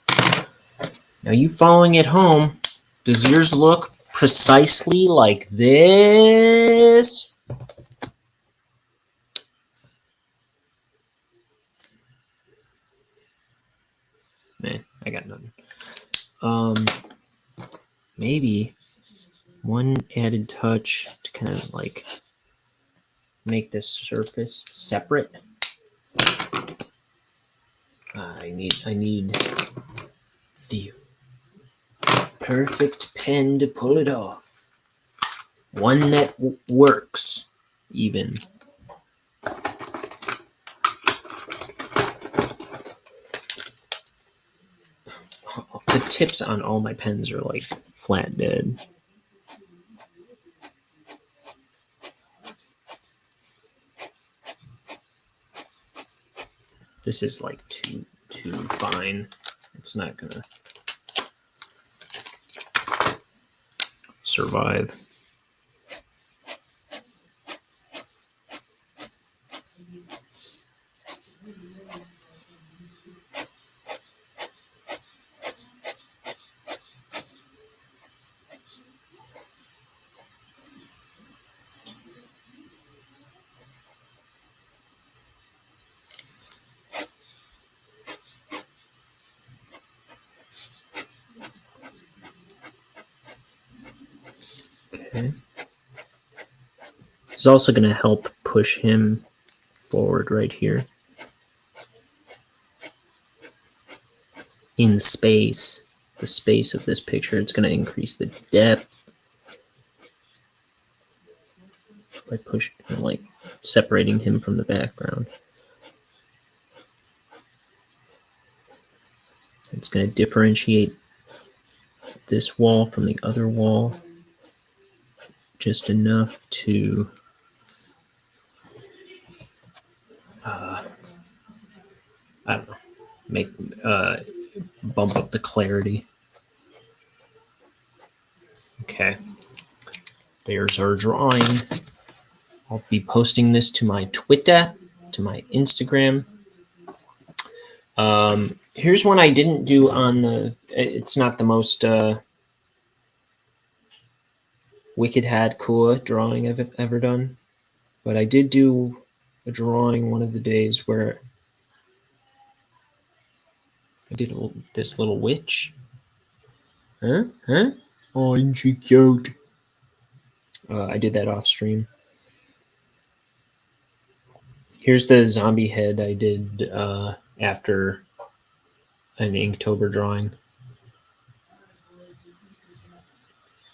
Now you following at home, does yours look precisely like this? I got nothing. Maybe one added touch to kind of like make this surface separate. I need the perfect pen to pull it off. One that works, even. The tips on all my pens are like flat dead. This is like too fine. It's not gonna survive. Okay. It's also going to help push him forward right here in space. The space of this picture, it's going to increase the depth by pushing, like separating him from the background. It's going to differentiate this wall from the other wall just enough to I don't know, make bump up the clarity. Okay, there's our drawing. I'll be posting this to my Twitter, to my Instagram. Here's one I didn't do on the, it's not the most wicked hardcore drawing I've ever done, But I did do a drawing one of the days where I did this little witch. Huh? Oh, isn't she cute? I did that off stream. Here's the zombie head I did after an Inktober drawing.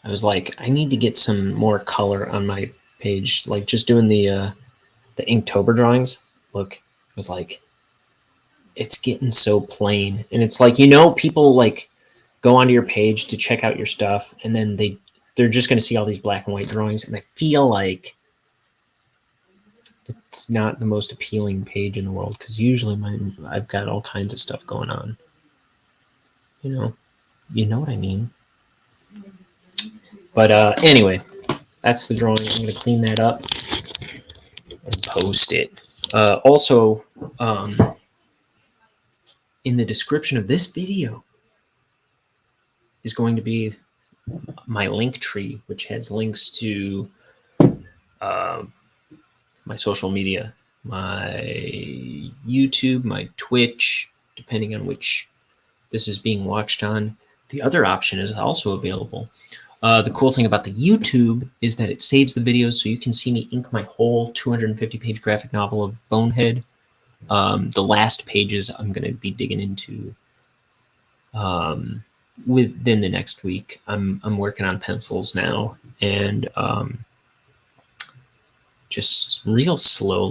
I was like, I need to get some more color on my page. Like just doing the Inktober drawings. Look, I was like, it's getting so plain. And it's like, people like go onto your page to check out your stuff, and then they're just going to see all these black and white drawings. And I feel like it's not the most appealing page in the world, because usually I've got all kinds of stuff going on. You know what I mean. But anyway, that's the drawing. I'm going to clean that up and post it. Also, in the description of this video is going to be my link tree, which has links to my social media, my YouTube, my Twitch, depending on which this is being watched on. The other option is also available. The cool thing about the YouTube is that it saves the videos, so you can see me ink my whole 250-page graphic novel of Bonehead. The last pages I'm going to be digging into within the next week. I'm working on pencils now, and just real slow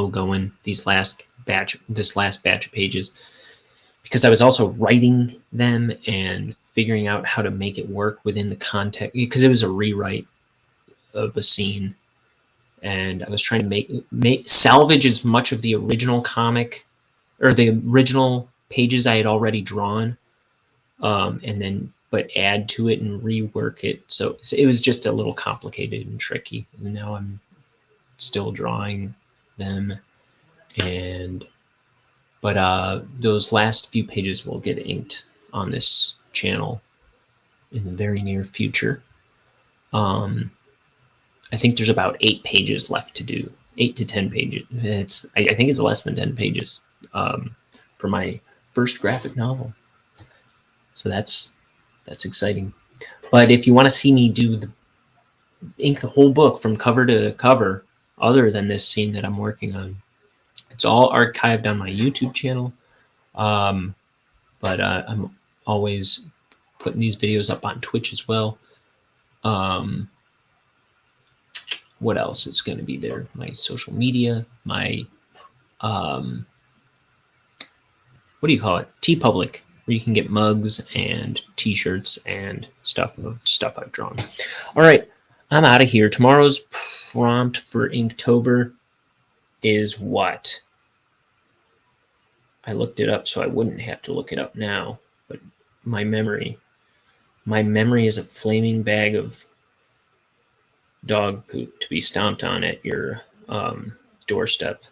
going this last batch of pages, because I was also writing them and figuring out how to make it work within the context, because it was a rewrite of a scene, and I was trying to make salvage as much of the original comic or the original pages I had already drawn, and then but add to it and rework it. So it was just a little complicated and tricky, and now I'm still drawing them, but those last few pages will get inked on this channel in the very near future. I think there's about 8 pages left to do, 8 to 10 pages. I think it's less than 10 pages for my first graphic novel. So that's exciting. But if you want to see me ink the whole book from cover to cover, other than this scene that I'm working on, it's all archived on my YouTube channel. But I'm always putting these videos up on Twitch as well. What else is going to be there? My social media, my what do you call it? TeePublic, where you can get mugs and T-shirts and stuff I've drawn. All right, I'm out of here. Tomorrow's prompt for Inktober is what? I looked it up so I wouldn't have to look it up now, but my memory is a flaming bag of dog poop to be stomped on at your doorstep.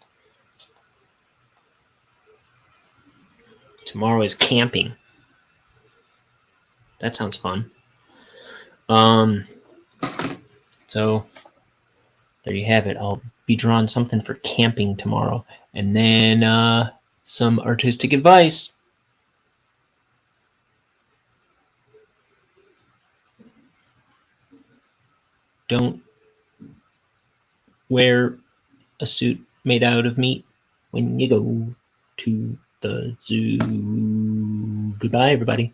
Tomorrow is camping. That sounds fun. So there you have it. I'll be drawing something for camping tomorrow, and then some artistic advice. Don't wear a suit made out of meat when you go to the zoo. Goodbye, everybody.